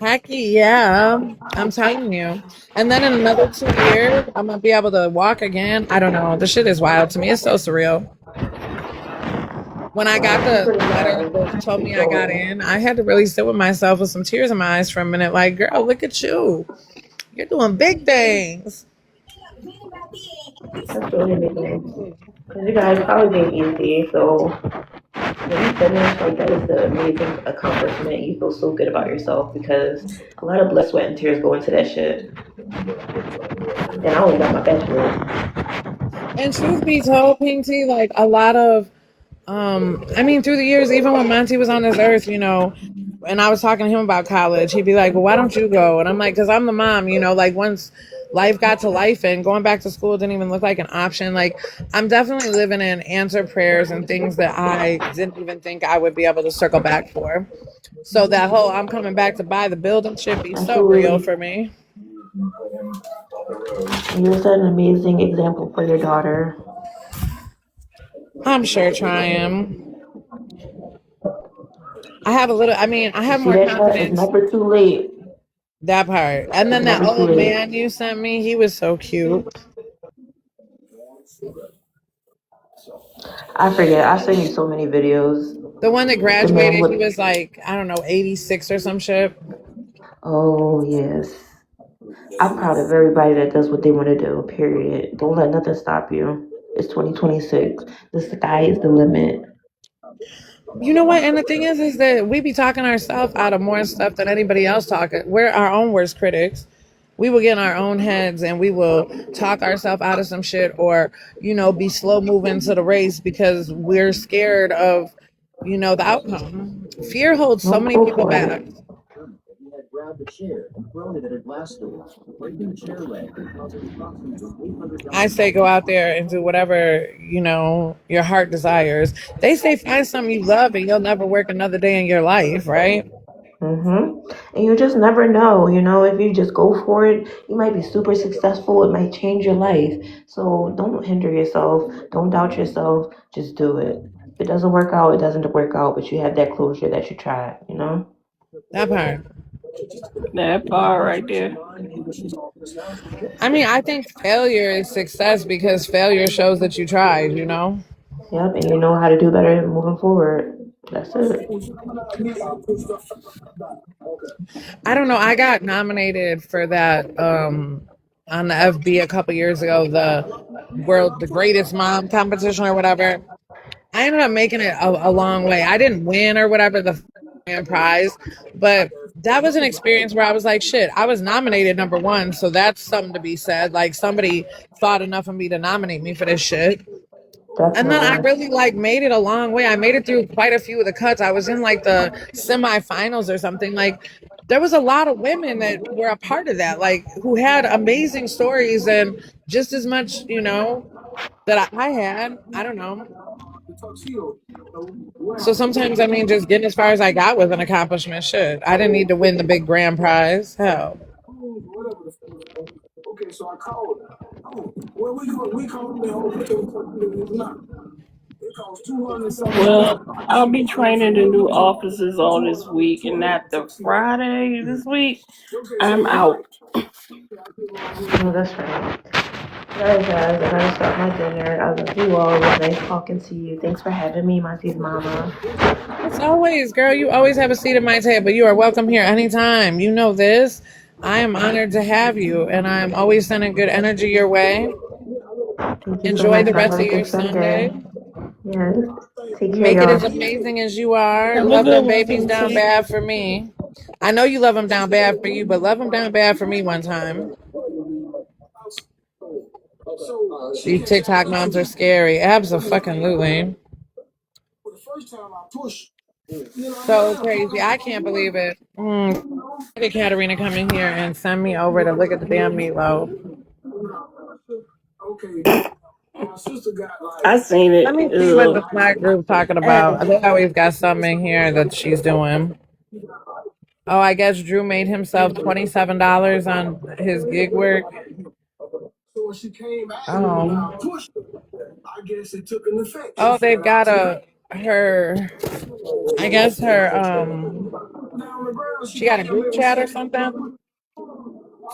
Heck yeah. I'm telling you. And then in another 2 years, I'm going to be able to walk again. I don't know. The shit is wild to me. It's so surreal. When I got Well, keep the it in letter mind. that told Keep me I got going. in, I had to really sit with myself with some tears in my eyes for a minute. Like, girl, look at you. You're doing big things. That's really amazing. Because you guys, college ain't easy. So when you finish, like, that is the amazing accomplishment. You feel so good about yourself because a lot of blood, sweat, and tears go into that shit. And I only got my bachelor's. And truth be told, Pink Tea, like a lot of, I mean, through the years, even when Monty was on this earth, and I was talking to him about college, he'd be like, well, why don't you go? And I'm like, because I'm the mom, like once life got to life and going back to school didn't even look like an option. Like, I'm definitely living in answered prayers and things that I didn't even think I would be able to circle back for. So that whole I'm coming back to buy the building should be so real Absolutely. for me. You're such an amazing example for your daughter. I'm sure trying. I have a little, I mean, I You have see more that chat? It's confidence. never too late. That part. And It's then that never too old late. man you sent me, he was so cute. I forget. I send you so many videos. The one that The man graduated, he with. was like, I don't know, 86 or some shit. Oh, yes. I'm proud of everybody that does what they want to do, period. Don't let nothing stop you. It's 2026. The sky is the limit. You know what? And the thing is that we be talking ourselves out of more stuff than anybody else talking. We're our own worst critics. We will get in our own heads and we will talk ourselves out of some shit or, be slow moving to the race because we're scared of, the outcome. Fear holds so Don't many go people for back. it. I say go out there and do whatever, your heart desires. They say find something you love and you'll never work another day in your life, right? And you just never know, if you just go for it, you might be super successful. It might change your life. So don't hinder yourself. Don't doubt yourself. Just do it. If it doesn't work out, it doesn't work out, but you have that closure that you tried. That part. That part right there. I mean, I think failure is success because failure shows that you tried. Yep, and you know how to do better moving forward. That's it. I don't know. I got nominated for that on the FB a couple years ago, the greatest mom competition or whatever. I ended up making it a long way. I didn't win or whatever the prize, but that was an experience where I was like, shit, I was nominated number one. So that's something to be said. Like somebody thought enough of me to nominate me for this shit. And then I Definitely. really like made it a long way. I made it through quite a few of the cuts. I was in like the semifinals or something. Like there was a lot of women that were a part of that, like who had amazing stories and just as much, that I had. I don't know. So sometimes, I mean, just getting as far as I got was an accomplishment. Shit, I didn't need to win the big grand prize. Hell, Well, I'll be training the new officers on this week, and after Friday this week, I'm out. No, that's right. All right, guys, I gotta start my dinner. I love you all. It was nice talking to you. Thanks for having me, MonTeesMama. as always, girl, you always have a seat at my table. You are welcome here anytime. You know this. I am honored to have you, and I'm always sending good energy your way. Thank you so Enjoy much. the Have rest a of your good Sunday. Sunday. Yes. Take care, Make it as y'all. amazing as you are. Have a Love good them one, babies down Pinky. bad for me. I know you love them down bad for you, but love them down bad for me one time. These TikTok moms are scary. Absolutely. So crazy. I can't believe it. Look at Katarina come in here and send me over to look at the damn meatloaf. I seen it. Let me see what the Slack group talking about. They always got something in here that she's doing. Oh, I guess Drew made himself $27 on his gig work. Oh. Oh, they've got her. I guess she got a group chat or something.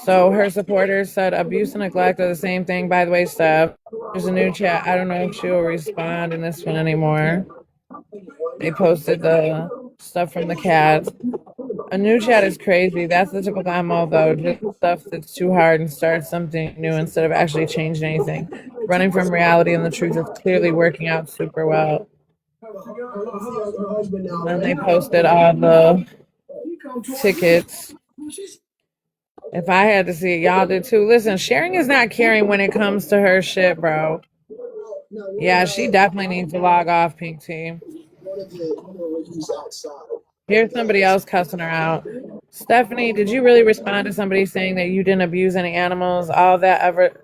So her supporters said abuse and neglect are the same thing. By the way, Steph, there's a new chat. I don't know if she'll respond in this one anymore. They posted the stuff from the cats. A new chat is crazy. That's the typical MO though. Just stuff that's too hard and start something new instead of actually changing anything. Running from reality and the truth is clearly working out super well. And then they posted all the tickets. If I had to see it, y'all did too. Listen, sharing is not caring when it comes to her shit, bro. Yeah, she definitely needs to log off, Pink Tea. Here's somebody else cussing her out. Stephanie, did you really respond to somebody saying that you didn't abuse any animals all ever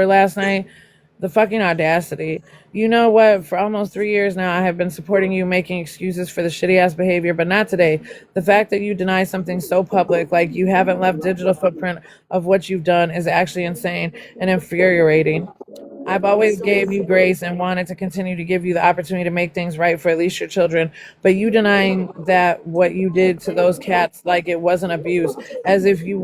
last night? The fucking audacity. You know what? For almost 3 years now, I have been supporting you making excuses for the shitty ass behavior, but not today. The fact that you deny something so public, like you haven't left digital footprint of what you've done, is actually insane and infuriating. I've always gave you grace and wanted to continue to give you the opportunity to make things right for at least your children, but you denying that what you did to those cats like it wasn't abuse, as if you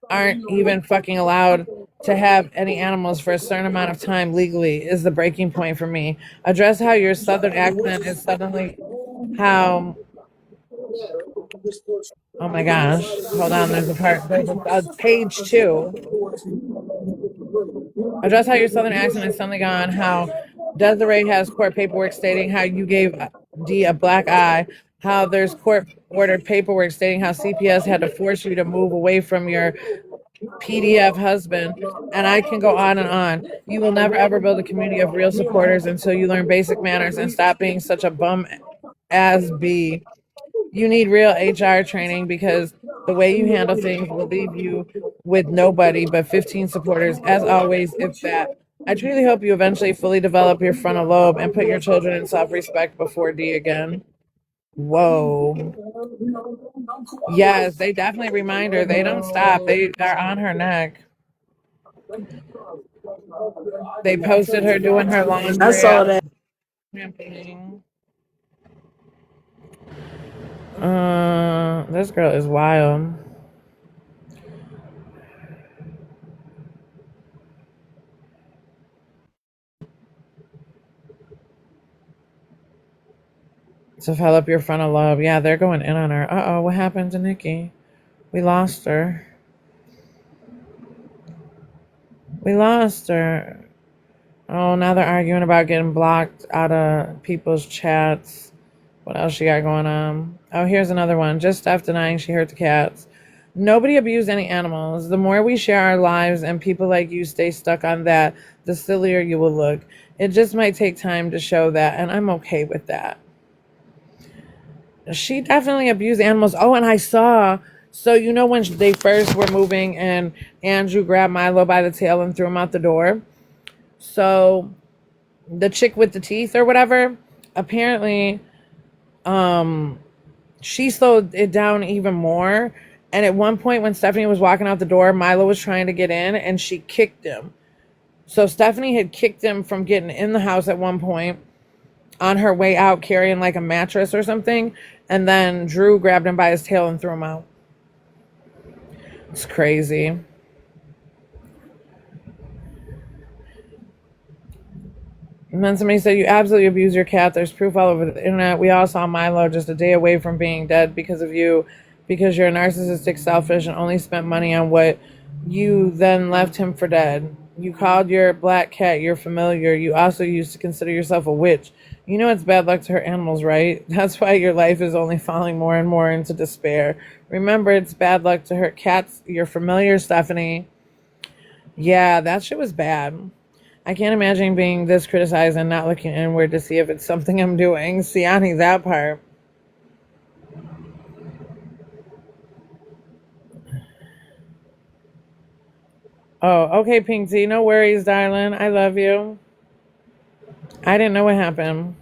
aren't even fucking allowed to have any animals for a certain amount of time legally is the breaking point for me. Address how your southern accent is suddenly how. Oh my gosh. Hold on, there's a page 2. Address how your southern accent is suddenly gone, how Desiree has court paperwork stating how you gave D a black eye, how there's court ordered paperwork stating how CPS had to force you to move away from your PDF husband, and I can go on and on. You will never ever build a community of real supporters until you learn basic manners and stop being such a bum ass B. You need real HR training because the way you handle things will leave you with nobody but 15 supporters. As always, if that. I truly hope you eventually fully develop your frontal lobe and put your children in self-respect before D again. Whoa. Yes, they definitely remind her. They don't stop. They are on her neck. They posted her doing her laundry. I saw that. This girl is wild. Develop your frontal lobe. Yeah, they're going in on her. Uh-oh, what happened to Nikki? We lost her. We lost her. Oh, now they're arguing about getting blocked out of people's chats. What else she got going on? Oh, here's another one. Just Steph denying she hurt the cats. Nobody abused any animals. The more we share our lives and people like you stay stuck on that, the sillier you will look. It just might take time to show that, and I'm okay with that. She definitely abused animals. Oh, and I saw, so you know when they first were moving and Andrew grabbed Milo by the tail and threw him out the door? So the chick with the teeth or whatever, apparently she slowed it down even more. And at one point when Stephanie was walking out the door, Milo was trying to get in and she kicked him. So Stephanie had kicked him from getting in the house at one point on her way out carrying like a mattress or something. And then Drew grabbed him by his tail and threw him out. It's crazy. And then somebody said, you absolutely abuse your cat. There's proof all over the internet. We all saw Milo just a day away from being dead because of you, because you're a narcissistic, selfish, and only spent money on what you then left him for dead. You called your black cat your familiar. You also used to consider yourself a witch. You know it's bad luck to hurt animals, right? That's why your life is only falling more and more into despair. Remember, it's bad luck to hurt cats. You're familiar, Stephanie. Yeah, that shit was bad. I can't imagine being this criticized and not looking inward to see if it's something I'm doing. Siani, that part. Oh, okay, Pink Tea. No worries, darling. I love you. I didn't know what happened.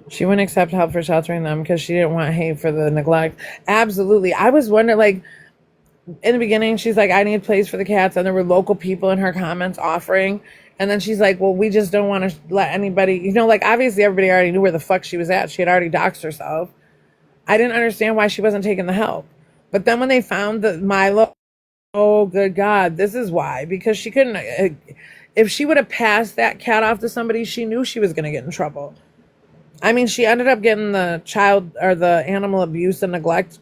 She wouldn't accept help for sheltering them because she didn't want hate for the neglect. Absolutely. I was wondering, like, in the beginning, she's like, I need a place for the cats. And there were local people in her comments offering. And then she's like, well, we just don't want to let anybody, like, obviously everybody already knew where the fuck she was at. She had already doxed herself. I didn't understand why she wasn't taking the help. But then when they found the Milo, oh, good God, this is why. Because she couldn't, if she would have passed that cat off to somebody, she knew she was going to get in trouble. I mean, she ended up getting the child or the animal abuse and neglect,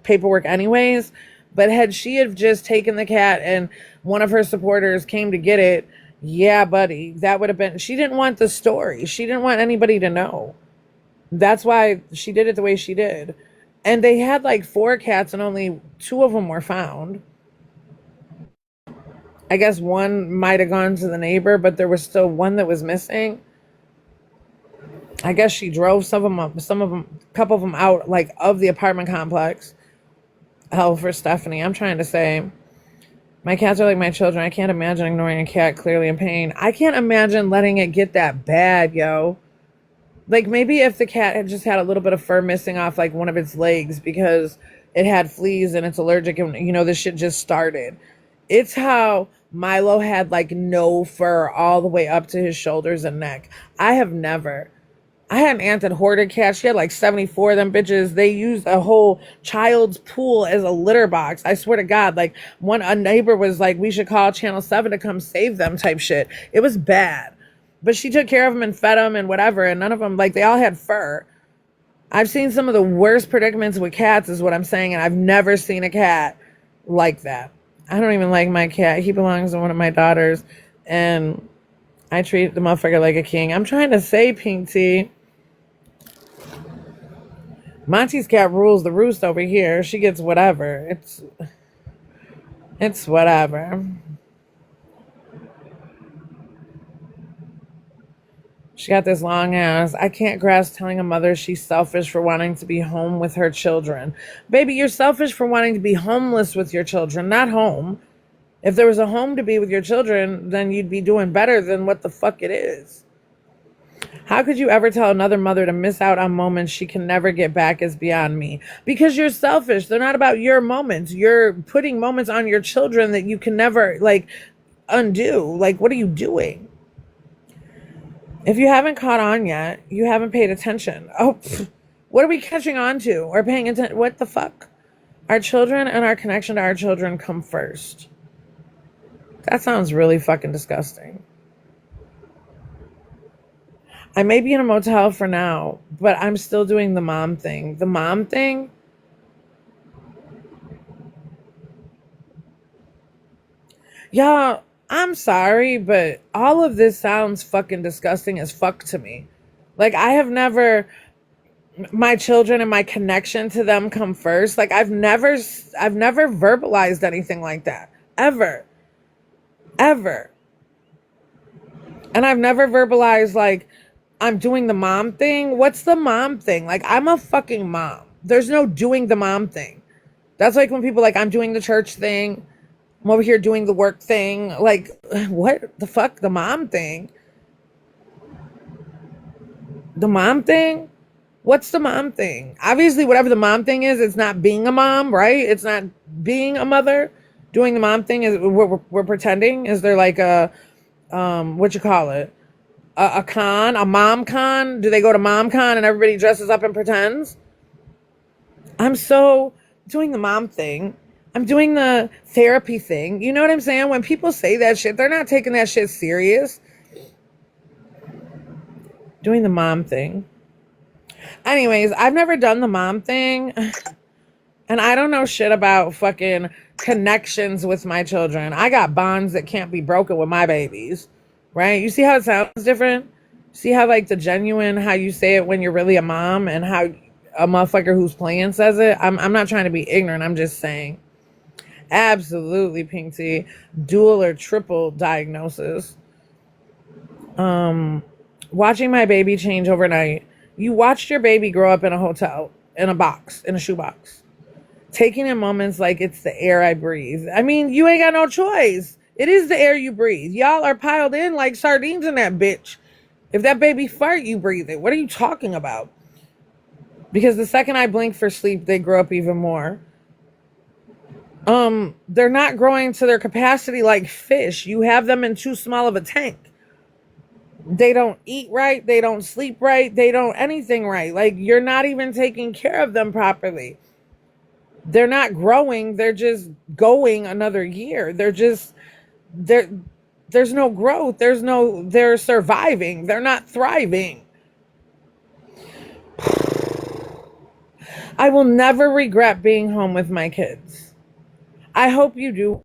paperwork anyways. But had she have just taken the cat and one of her supporters came to get it, yeah, buddy, that would have been, she didn't want the story. She didn't want anybody to know. That's why she did it the way she did. And they had like 4 cats and only 2 of them were found. I guess one might have gone to the neighbor, but there was still one that was missing. I guess she drove a couple of them out, like, of the apartment complex. Hell for Stephanie. I'm trying to say, my cats are like my children. I can't imagine ignoring a cat clearly in pain. I can't imagine letting it get that bad, yo. Like, maybe if the cat had just had a little bit of fur missing off, like, one of its legs because it had fleas and it's allergic and, this shit just started. It's how Milo had, like, no fur all the way up to his shoulders and neck. I had an aunt that hoarded cats. She had like 74 of them bitches. They used a whole child's pool as a litter box. I swear to God, like, a neighbor was like, we should call Channel 7 to come save them type shit. It was bad. But she took care of them and fed them and whatever. And none of them, like, they all had fur. I've seen some of the worst predicaments with cats is what I'm saying. And I've never seen a cat like that. I don't even like my cat. He belongs to one of my daughters. And I treat the motherfucker like a king. I'm trying to say, Pink Tea. Monty's cat rules the roost over here. She gets whatever. It's whatever. She got this long ass. I can't grasp telling a mother she's selfish for wanting to be home with her children. Baby, you're selfish for wanting to be homeless with your children, not home. If there was a home to be with your children, then you'd be doing better than what the fuck it is. How could you ever tell another mother to miss out on moments she can never get back is beyond me. Because you're selfish. They're not about your moments. You're putting moments on your children that you can never, like, undo. Like, what are you doing? If you haven't caught on yet, you haven't paid attention. Oh, what are we catching on to or paying attention? What the fuck? Our children and our connection to our children come first. That sounds really fucking disgusting. I may be in a motel for now, but I'm still doing the mom thing. The mom thing? Y'all, I'm sorry, but all of this sounds fucking disgusting as fuck to me. Like, my children and my connection to them come first. Like, I've never verbalized anything like that. Ever. And I've never verbalized, like, I'm doing the mom thing. What's the mom thing? Like, I'm a fucking mom. There's no doing the mom thing. That's like when people like, I'm doing the church thing. I'm over here doing the work thing. Like, what the fuck? The mom thing? The mom thing? What's the mom thing? Obviously, whatever the mom thing is, it's not being a mom, right? It's not being a mother. Doing the mom thing is we're pretending. Is there like a, what you call it? A con, a mom con? Do they go to mom con and everybody dresses up and pretends? I'm so doing the mom thing. I'm doing the therapy thing. You know what I'm saying? When people say that shit, they're not taking that shit serious. Doing the mom thing. Anyways, I've never done the mom thing. And I don't know shit about fucking connections with my children. I got bonds that can't be broken with my babies. Right? You see how it sounds different? See how, like, the genuine, how you say it when you're really a mom and how a motherfucker who's playing says it? I'm not trying to be ignorant. I'm just saying. Absolutely, Pink Tea. Dual or triple diagnosis. Watching my baby change overnight. You watched your baby grow up in a hotel. in a box, in a shoebox. Taking in moments like it's the air I breathe. I mean, you ain't got no choice. It is the air you breathe. Y'all are piled in like sardines in that bitch. If that baby fart, you breathe it. What are you talking about? Because the second I blink for sleep, they grow up even more. They're not growing to their capacity like fish. You have them in too small of a tank. They don't eat right. They don't sleep right. They don't anything right. Like, you're not even taking care of them properly. They're not growing. They're just going another year. There's no growth. They're surviving. They're not thriving. I will never regret being home with my kids. I hope you do.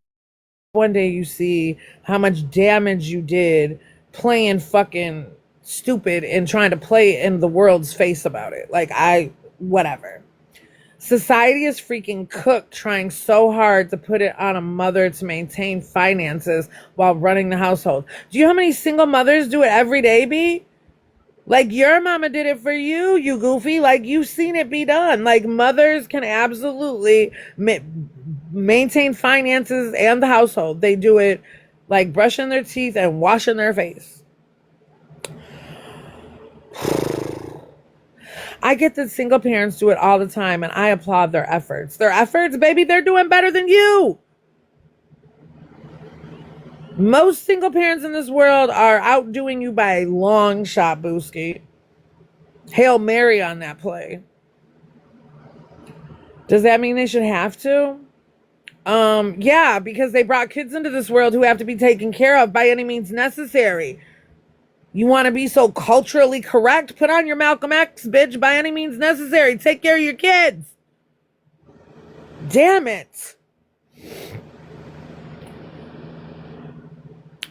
One day you see how much damage you did playing fucking stupid and trying to play in the world's face about it. Like, whatever. Society is freaking cooked trying so hard to put it on a mother to maintain finances while running the household. Do you know how many single mothers do it every day, B? Like, your mama did it for you, you goofy. Like, you've seen it be done. Like, mothers can absolutely maintain finances and the household. They do it like brushing their teeth and washing their face. I get that single parents do it all the time, and I applaud their efforts. Their efforts, baby, they're doing better than you. Most single parents in this world are outdoing you by a long shot, Booski. Hail Mary on that play. Does that mean they should have to? Yeah, because they brought kids into this world who have to be taken care of by any means necessary. You want to be so culturally correct? Put on your Malcolm X, bitch, by any means necessary. Take care of your kids. Damn it.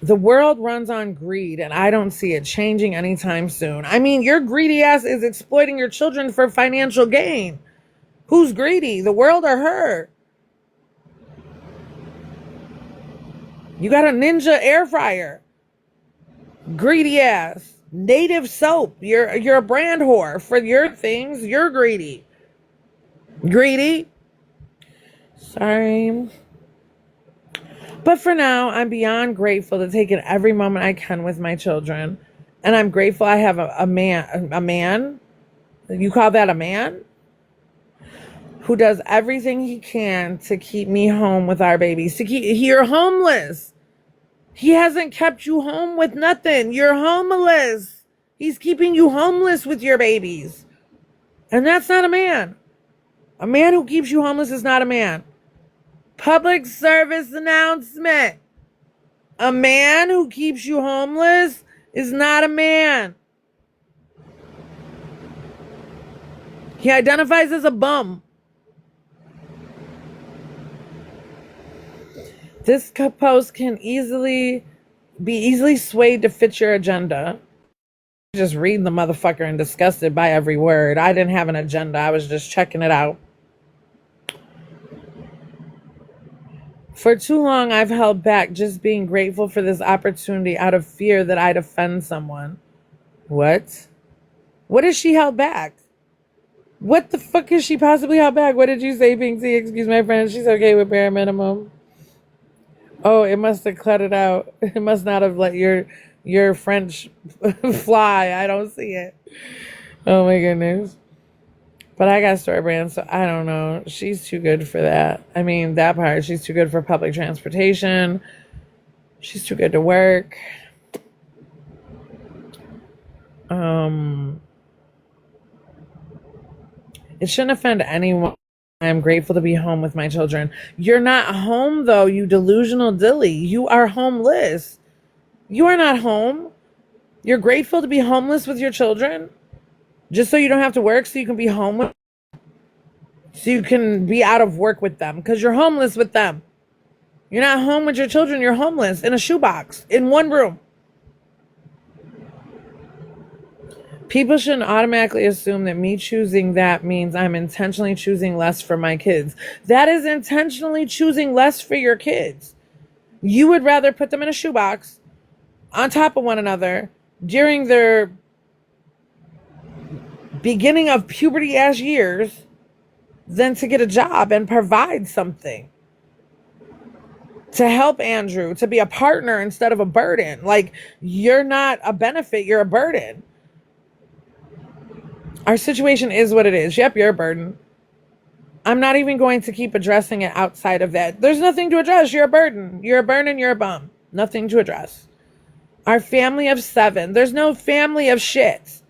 The world runs on greed, and I don't see it changing anytime soon. I mean, your greedy ass is exploiting your children for financial gain. Who's greedy, the world or her? You got a Ninja air fryer. Greedy ass. Native soap. You're a brand whore for your things. You're greedy. Greedy. Sorry. But for now, I'm beyond grateful to take in every moment I can with my children. And I'm grateful I have a man? You call that a man? Who does everything he can to keep me home with our babies. You're homeless. He hasn't kept you home with nothing. You're homeless. He's keeping you homeless with your babies. And that's not a man. A man who keeps you homeless is not a man. Public service announcement. A man who keeps you homeless is not a man. He identifies as a bum. This post can be easily swayed to fit your agenda. Just reading the motherfucker and disgusted by every word. I didn't have an agenda. I was just checking it out. For too long, I've held back just being grateful for this opportunity out of fear that I'd offend someone. What? What is she held back? What the fuck is she possibly held back? What did you say, Pinksy? Excuse my friend. She's okay with bare minimum. Oh, it must have cut it out. It must not have let your French fly. I don't see it. Oh my goodness. But I got store brand, so I don't know. She's too good for that. I mean, that part. She's too good for public transportation. She's too good to work. It shouldn't offend anyone. I'm grateful to be home with my children. You're not home, though, you delusional dilly. You are homeless. You are not home. You're grateful to be homeless with your children? Just so you don't have to work, so you can be home with them? So you can be out of work with them, because you're homeless with them. You're not home with your children. You're homeless in a shoebox, in one room. People shouldn't automatically assume that me choosing that means I'm intentionally choosing less for my kids. That is intentionally choosing less for your kids. You would rather put them in a shoebox on top of one another during their beginning of puberty-ass years than to get a job and provide something, to help Andrew, to be a partner instead of a burden. Like, you're not a benefit, you're a burden. Our situation is what it is. Yep, you're a burden. I'm not even going to keep addressing it outside of that. There's nothing to address. You're a burden. You're a burden. You're a bum. Nothing to address. Our family of 7. There's no family of shit.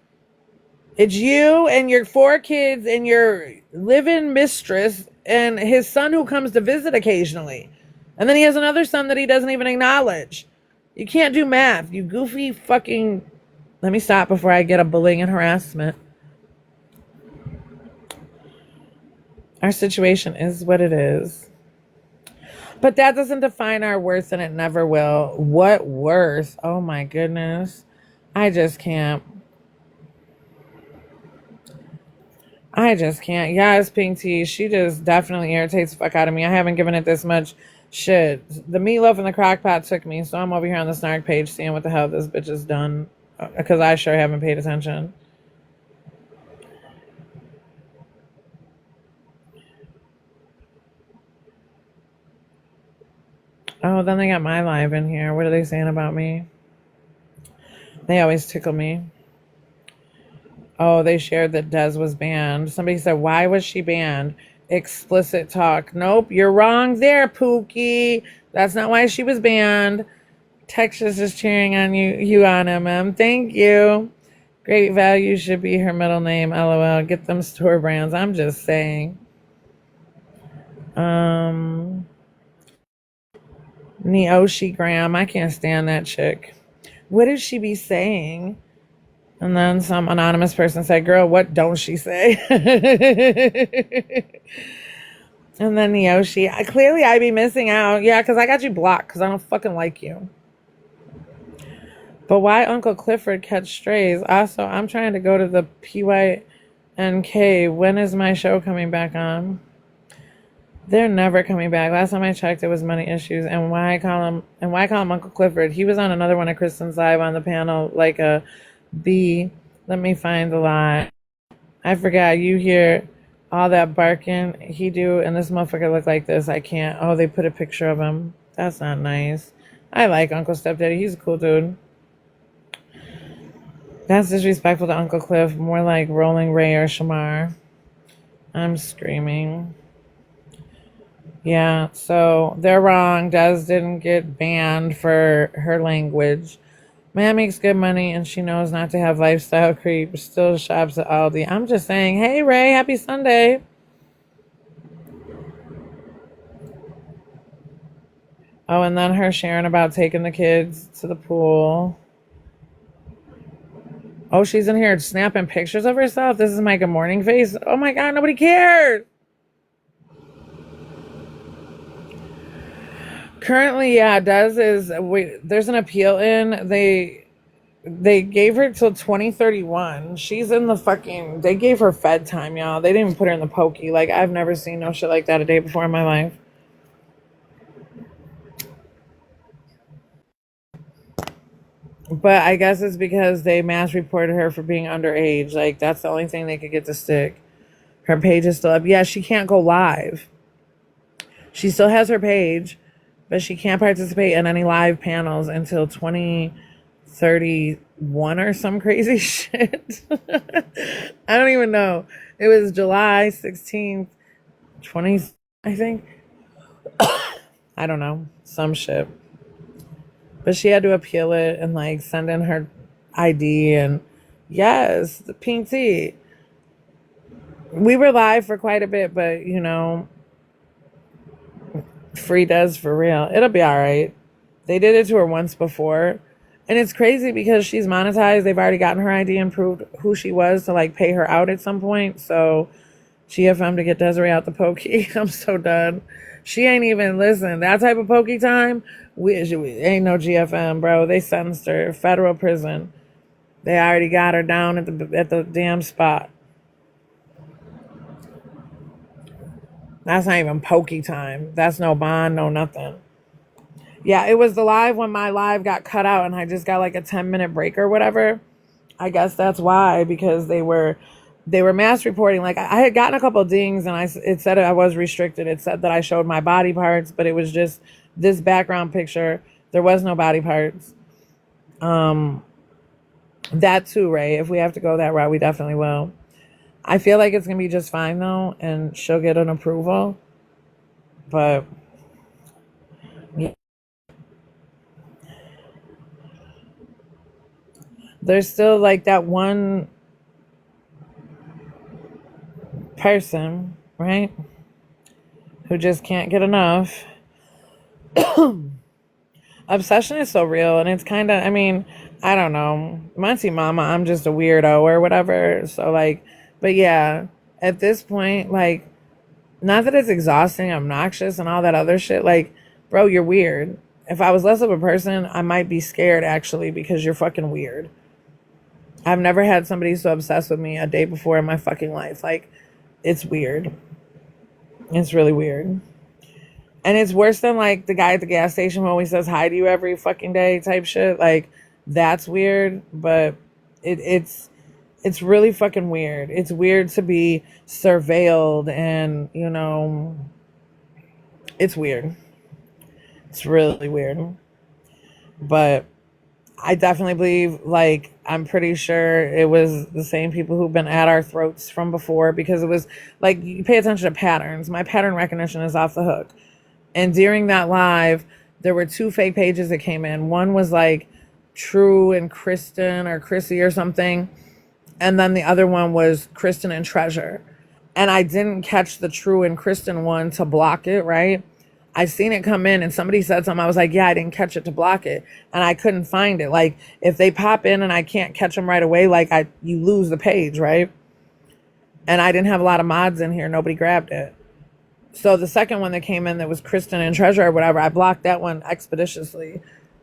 It's you and your 4 kids and your live-in mistress and his son who comes to visit occasionally. And then he has another son that he doesn't even acknowledge. You can't do math. You goofy fucking... Let me stop before I get a bullying and harassment. Our situation is what it is. But that doesn't define our worth, and it never will. What worth? Oh my goodness. I just can't. Yes, Pink Tea, she just definitely irritates the fuck out of me. I haven't given it this much shit. The meatloaf and the crock pot took me, so I'm over here on the snark page seeing what the hell this bitch has done. Because I sure haven't paid attention. Oh, then they got my live in here. What are they saying about me? They always tickle me. Oh, they shared that Des was banned. Somebody said, why was she banned? Explicit talk. Nope, you're wrong there, Pookie. That's not why she was banned. Texas is cheering on you on MM. Thank you. Great Value should be her middle name. LOL. Get them store brands. I'm just saying. Neoshi Graham. I can't stand that chick. What did she be saying? And then some anonymous person said, girl, what don't she say? And then Neoshi. Clearly, I be missing out. Yeah, because I got you blocked because I don't fucking like you. But why Uncle Clifford catch strays? Also, I'm trying to go to the PYNK. When is my show coming back on? They're never coming back. Last time I checked, it was money issues. And why call him Uncle Clifford? He was on another one of Kristen's live on the panel, like a B. Let me find the lie. I forgot. You hear all that barking he do, and this motherfucker look like this. I can't. Oh, they put a picture of him. That's not nice. I like Uncle Stepdaddy. He's a cool dude. That's disrespectful to Uncle Cliff. More like Rolling Ray or Shamar. I'm screaming. Yeah, so they're wrong. Des didn't get banned for her language. Man makes good money and she knows not to have lifestyle creep. Still shops at Aldi. I'm just saying, hey Ray, happy Sunday. Oh, and then her sharing about taking the kids to the pool. Oh, she's in here snapping pictures of herself. This is my good morning face. Oh my God, nobody cares. Currently, yeah, Des is. There's an appeal in. They gave her till 2031. She's in the fucking. They gave her Fed time, y'all. They didn't even put her in the pokey. Like, I've never seen no shit like that a day before in my life. But I guess it's because they mass reported her for being underage. Like, that's the only thing they could get to stick. Her page is still up. Yeah, she can't go live. She still has her page, but she can't participate in any live panels until 2031 or some crazy shit. I don't even know. It was July 16th, 20, I think. I don't know. Some shit. But she had to appeal it and like send in her ID and yes, the pink tea. We were live for quite a bit, but you know, free does for real. It'll be all right. They did it to her once before. And it's crazy because she's monetized. They've already gotten her ID and proved who she was to like pay her out at some point. So GFM to get Desiree out the pokey. I'm so done. She ain't even listen. That type of pokey time, we ain't no GFM, bro. They sentenced her federal prison. They already got her down at the damn spot. That's not even pokey time. That's no bond, no nothing. Yeah, it was the live when my live got cut out and I just got like a 10-minute break or whatever. I guess that's why, because they were they were mass reporting. Like I had gotten a couple of dings, and it said I was restricted. It said that I showed my body parts, but it was just this background picture. There was no body parts. That too, Ray. If we have to go that route, we definitely will. I feel like it's gonna be just fine though, and she'll get an approval. But yeah. There's still like that one person, right, who just can't get enough. Obsession is so real, and it's kind of, I mean, I don't know. MonTeesMama, I'm just a weirdo or whatever. So, like, but yeah, at this point, like, not that it's exhausting, obnoxious, and all that other shit. Like, bro, you're weird. If I was less of a person, I might be scared, actually, because you're fucking weird. I've never had somebody so obsessed with me a day before in my fucking life. Like, it's weird. It's really weird. And it's worse than, like, the guy at the gas station who always says hi to you every fucking day type shit. Like, that's weird, but it's really fucking weird. It's weird to be surveilled and, you know, it's weird. It's really weird. But I definitely believe, like, I'm pretty sure it was the same people who've been at our throats from before, because it was, like, you pay attention to patterns. My pattern recognition is off the hook. And during that live, there were 2 fake pages that came in. One was, like, True and Kristen or Chrissy or something. And then the other one was Kristen and Treasure. And I didn't catch the True and Kristen one to block it, right? I seen it come in and somebody said something. I was like, yeah, I didn't catch it to block it. And I couldn't find it. Like, if they pop in and I can't catch them right away, like, you lose the page, right? And I didn't have a lot of mods in here. Nobody grabbed it. So the second one that came in that was Kristen and Treasure or whatever, I blocked that one expeditiously.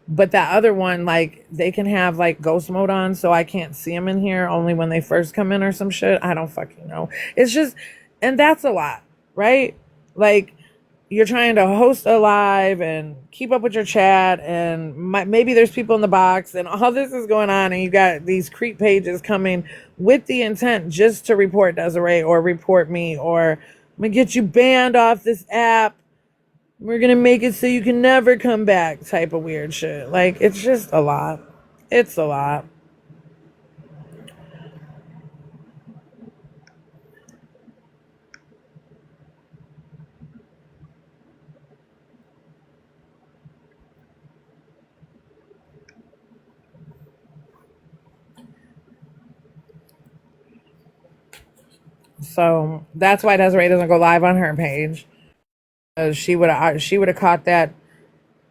But that other one, like, they can have, like, ghost mode on, so I can't see them in here only when they first come in or some shit. I don't fucking know. It's just, and that's a lot, right? Like, you're trying to host a live and keep up with your chat, and maybe there's people in the box, and all this is going on, and you got these creep pages coming with the intent just to report Desiree or report me, or I'm gonna get you banned off this app. We're gonna make it so you can never come back type of weird shit. Like, it's just a lot. It's a lot. So that's why Desiree doesn't go live on her page. She would have caught that.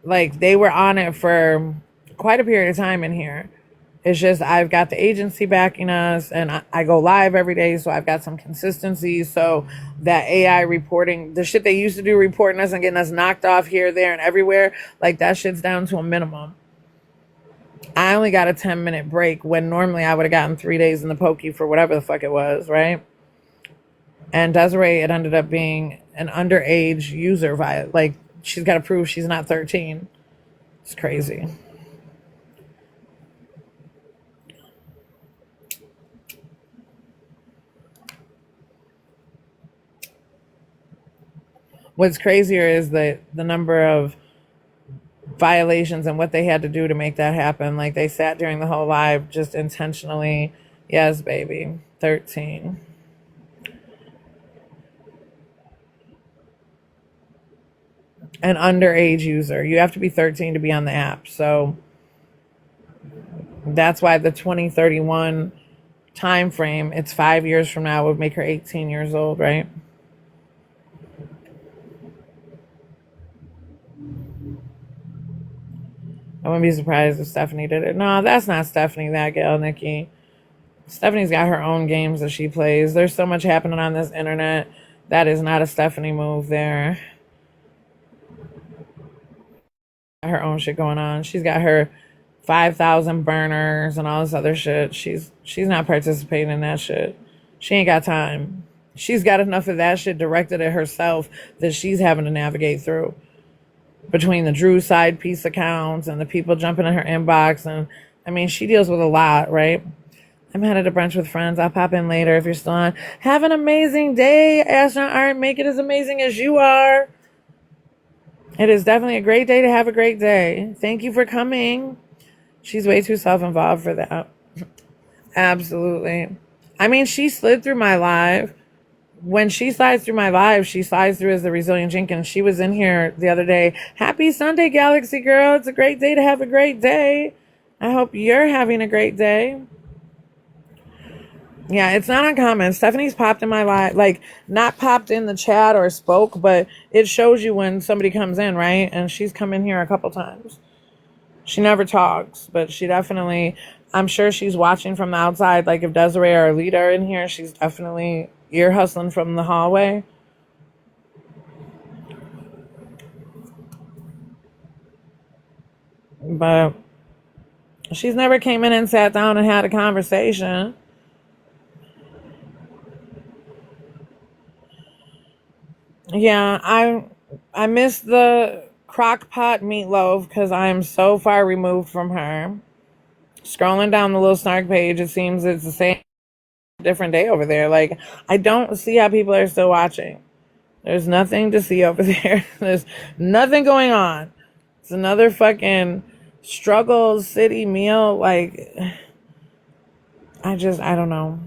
Like, they were on it for quite a period of time in here. It's just I've got the agency backing us, and I go live every day, so I've got some consistency. So that AI reporting, the shit they used to do reporting us and getting us knocked off here, there, and everywhere, like, that shit's down to a minimum. I only got a 10-minute break when normally I would have gotten 3 days in the pokey for whatever the fuck it was, right? And Desiree, it ended up being an underage user like, she's got to prove she's not 13. It's crazy. What's crazier is the number of violations and what they had to do to make that happen. Like, they sat during the whole live just intentionally. Yes, baby. 13. An underage user. You have to be 13 to be on the app. So that's why the 2031 time frame, it's 5 years from now, would make her 18 years old, right? I wouldn't be surprised if Stephanie did it. No, that's not Stephanie, that gal, Nikki. Stephanie's got her own games that she plays. There's so much happening on this internet. That is not a Stephanie move there. Her own shit going on. She's got her 5,000 burners and all this other shit. She's not participating in that shit. She ain't got time. She's got enough of that shit directed at herself that she's having to navigate through. Between the Drew side piece accounts and the people jumping in her inbox. And I mean, she deals with a lot, right? I'm headed to brunch with friends. I'll pop in later if you're still on. Have an amazing day, Astronaut Art. Make it as amazing as you are. It is definitely a great day to have a great day. Thank you for coming. She's way too self-involved for that. Absolutely. I mean, she slid through my live. When she slides through my live, she slides through as the Resilient Jenkins. She was in here the other day. Happy Sunday, Galaxy Girl. It's a great day to have a great day. I hope you're having a great day. Yeah, it's not uncommon. Stephanie's popped in my live, like not popped in the chat or spoke, but it shows you when somebody comes in, right? And she's come in here a couple times. She never talks, but she definitely, I'm sure she's watching from the outside. Like if Desiree or Alita are in here, she's definitely ear hustling from the hallway. But she's never came in and sat down and had a conversation. Yeah, I miss the crock pot meatloaf because I'm so far removed from her. Scrolling down the little snark page, it seems it's the same different day over there. Like I don't see how people are still watching. There's nothing to see over there. There's nothing going on. It's another fucking struggle city meal. Like I don't know.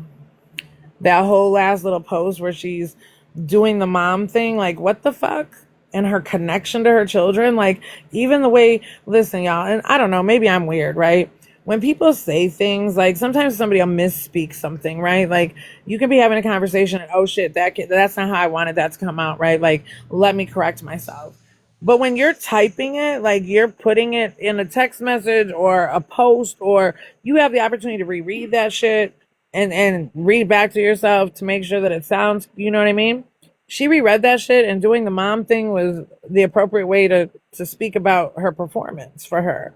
That whole last little post where she's doing the mom thing, like what the fuck? And her connection to her children, like even the way, listen y'all, and I don't know, maybe I'm weird, right? When people say things, like sometimes somebody will misspeak something, right? Like you can be having a conversation and oh shit, that's not how I wanted that to come out, right? Like let me correct myself. But when you're typing it, like you're putting it in a text message or a post, or you have the opportunity to reread that shit and read back to yourself to make sure that it sounds, you know what I mean? She reread that shit, and doing the mom thing was the appropriate way to speak about her performance for her.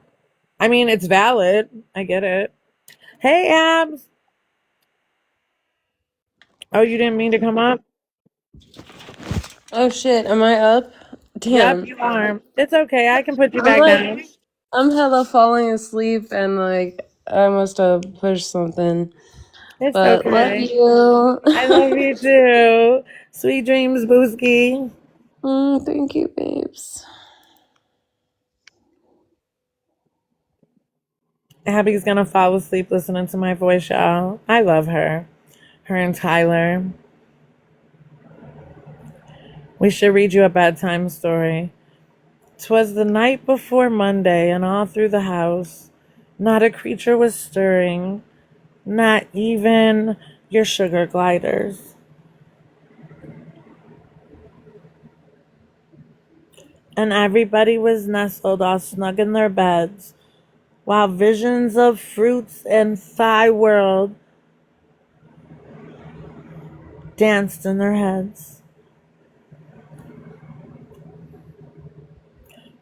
I mean, it's valid. I get it. Hey, Abs. Oh, you didn't mean to come up? Oh shit, am I up? Yep, Damn. you are. It's okay. I can put you I'm back like, down. I'm hella falling asleep and like, I must have pushed something. It's But love okay. you. I love you too. Sweet dreams, Booski. Thank you, babes. Abby's gonna fall asleep listening to my voice, y'all. I love her. Her and Tyler. We should read you a bedtime story. 'Twas the night before Monday, and all through the house not a creature was stirring, not even your sugar gliders. And everybody was nestled all snug in their beds, while visions of fruits and thigh world danced in their heads.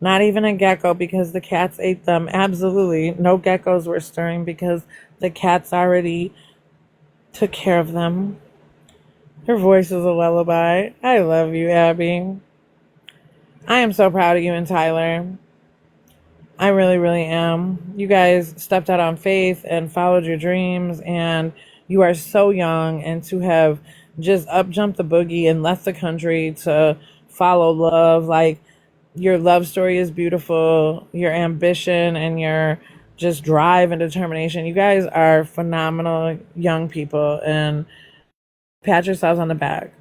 Not even a gecko because the cats ate them. Absolutely. No geckos were stirring because the cats already took care of them. Her voice is a lullaby. I love you, Abby. I am so proud of you and Tyler. I really, really am. You guys stepped out on faith and followed your dreams, and you are so young, and to have just up jumped the boogie and left the country to follow love. Like, your love story is beautiful. Your ambition and your just drive and determination. You guys are phenomenal young people, and pat yourselves on the back.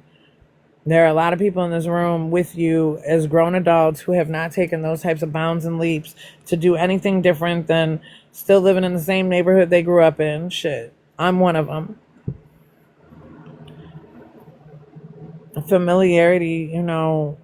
There are a lot of people in this room with you as grown adults who have not taken those types of bounds and leaps to do anything different than still living in the same neighborhood they grew up in. Shit, I'm one of them. Familiarity,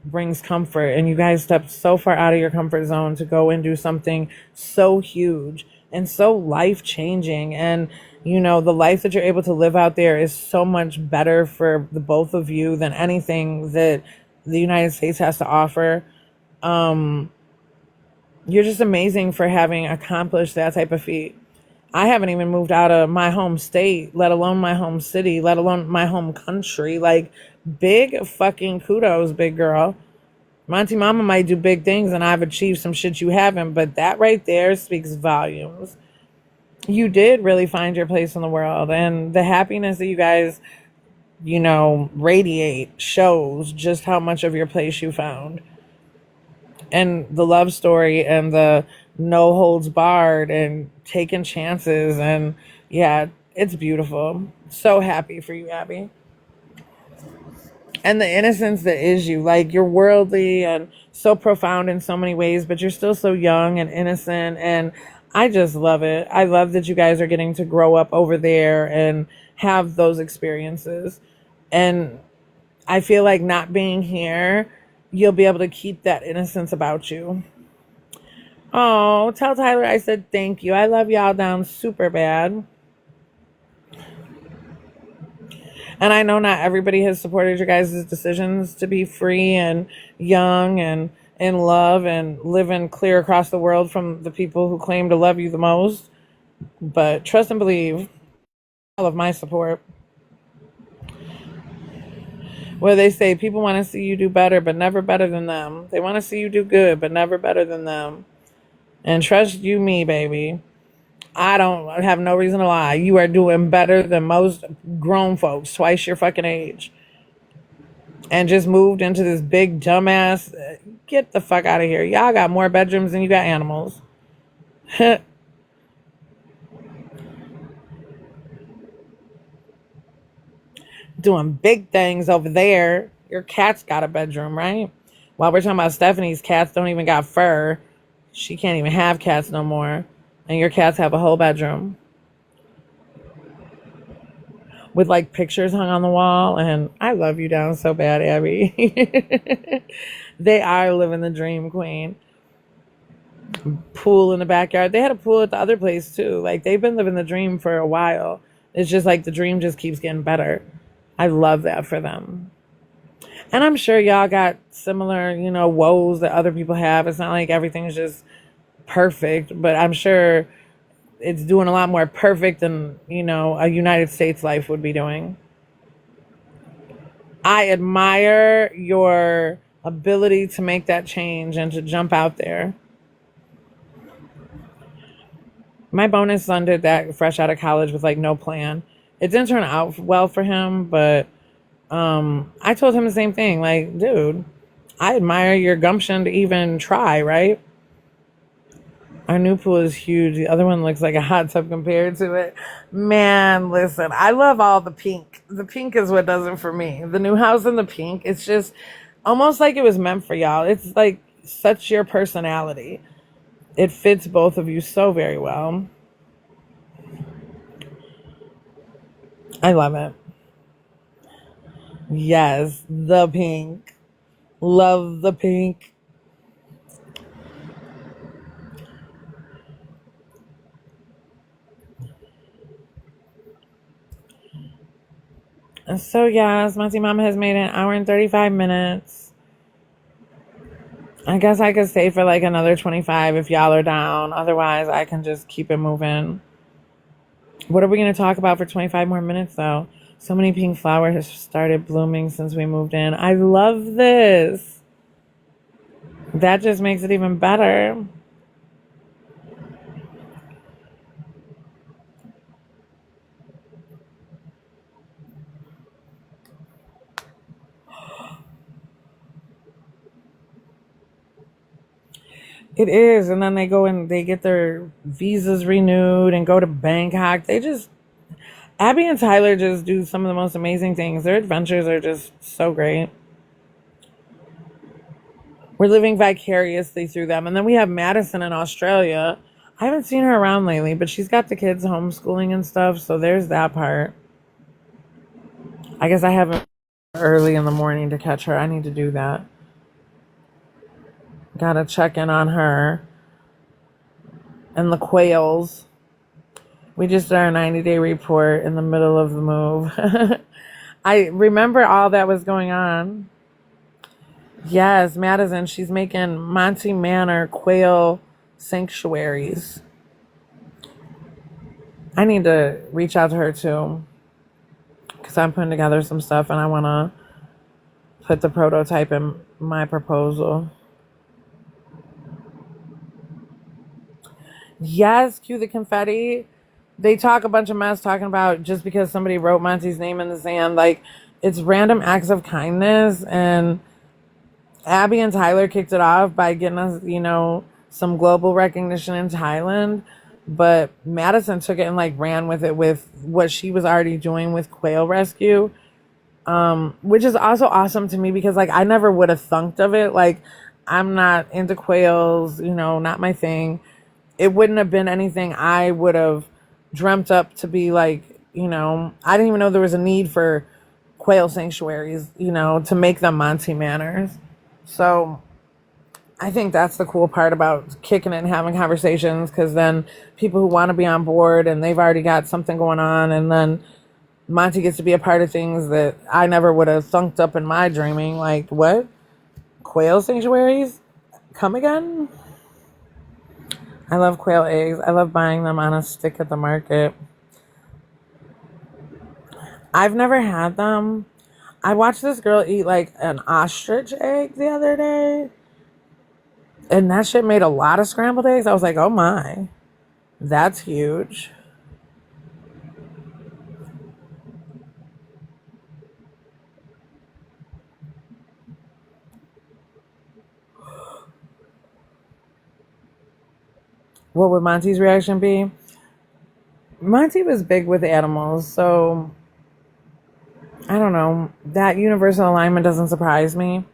brings comfort, and you guys stepped so far out of your comfort zone to go and do something so huge and so life-changing. And the life that you're able to live out there is so much better for the both of you than anything that the United States has to offer. You're just amazing for having accomplished that type of feat. I haven't even moved out of my home state, let alone my home city, let alone my home country. Like, big fucking kudos, big girl. MonTeesMama might do big things, and I've achieved some shit you haven't, but that right there speaks volumes. you did really find your place in the world, and the happiness that you guys, radiate shows just how much of your place you found. And the love story and the no holds barred and taking chances, and yeah, it's beautiful. So happy for you, Abby. And the innocence that is you, like, you're worldly and so profound in so many ways, but you're still so young and innocent, and I just love it. I love that you guys are getting to grow up over there and have those experiences. And I feel like not being here, you'll be able to keep that innocence about you. Oh, tell Tyler I said thank you. I love y'all down super bad. And I know not everybody has supported your guys' decisions to be free and young and in love and living clear across the world from the people who claim to love you the most. But trust and believe, all of my support. Where they say people want to see you do better, but never better than them. They want to see you do good, but never better than them. And trust you me, baby. I don't have no reason to lie. You are doing better than most grown folks, twice your fucking age. And just moved into this big dumbass. Get the fuck out of here. Y'all got more bedrooms than you got animals. Doing big things over there. Your cat's got a bedroom, right? While we're talking about Stephanie's cats don't even got fur. She can't even have cats no more. And your cats have a whole bedroom. With like pictures hung on the wall. And I love you down so bad, Abby. They are living the dream, queen. Pool in the backyard. They had a pool at the other place too. Like, they've been living the dream for a while. It's just like the dream just keeps getting better. I love that for them. And I'm sure y'all got similar, woes that other people have. It's not like everything's just perfect, but I'm sure it's doing a lot more perfect than, a United States life would be doing. I admire your ability to make that change and to jump out there. My bonus son did that fresh out of college with like no plan. It didn't turn out well for him, but I told him the same thing. Like, dude, I admire your gumption to even try, right? Our new pool is huge. The other one looks like a hot tub compared to it. Man, listen, I love all the pink. The pink is what does it for me. The new house in the pink, it's just almost like it was meant for y'all. It's like such your personality. It fits both of you so very well. I love it. Yes, the pink. Love the pink. So yes, MonTeesMama has made an hour and 35 minutes. I guess I could stay for like another 25 if y'all are down. Otherwise, I can just keep it moving. What are we going to talk about for 25 more minutes, though? So many pink flowers have started blooming since we moved in. I love this. That just makes it even better. It is. And then they go and they get their visas renewed and go to Bangkok. Abby and Tyler just do some of the most amazing things. Their adventures are just so great. We're living vicariously through them. And then we have Madison in Australia. I haven't seen her around lately, but she's got the kids homeschooling and stuff. So there's that part. I guess I haven't early in the morning to catch her. I need to do that. Gotta check in on her. And the quails. We just did our 90-day report in the middle of the move. I remember all that was going on. Yes, Madison, she's making Monty Manor quail sanctuaries. I need to reach out to her too, because I'm putting together some stuff and I want to put the prototype in my proposal. Yes, cue the confetti. they talk a bunch of mess talking about just because somebody wrote Monty's name in the sand. Like, it's random acts of kindness. And Abby and Tyler kicked it off by getting us, some global recognition in Thailand. But Madison took it and like ran with it with what she was already doing with quail rescue, which is also awesome to me because like I never would have thunked of it. Like, I'm not into quails, not my thing. It wouldn't have been anything I would have dreamt up to be like, I didn't even know there was a need for quail sanctuaries, to make them Monty Manors. So I think that's the cool part about kicking it and having conversations, because then people who want to be on board and they've already got something going on, and then Monty gets to be a part of things that I never would have thunked up in my dreaming. Like, what? Quail sanctuaries? Come again? I love quail eggs. I love buying them on a stick at the market. I've never had them. I watched this girl eat like an ostrich egg the other day, and that shit made a lot of scrambled eggs. I was like, oh my, that's huge. What would Monty's reaction be? Monty was big with animals, so I don't know. That universal alignment doesn't surprise me.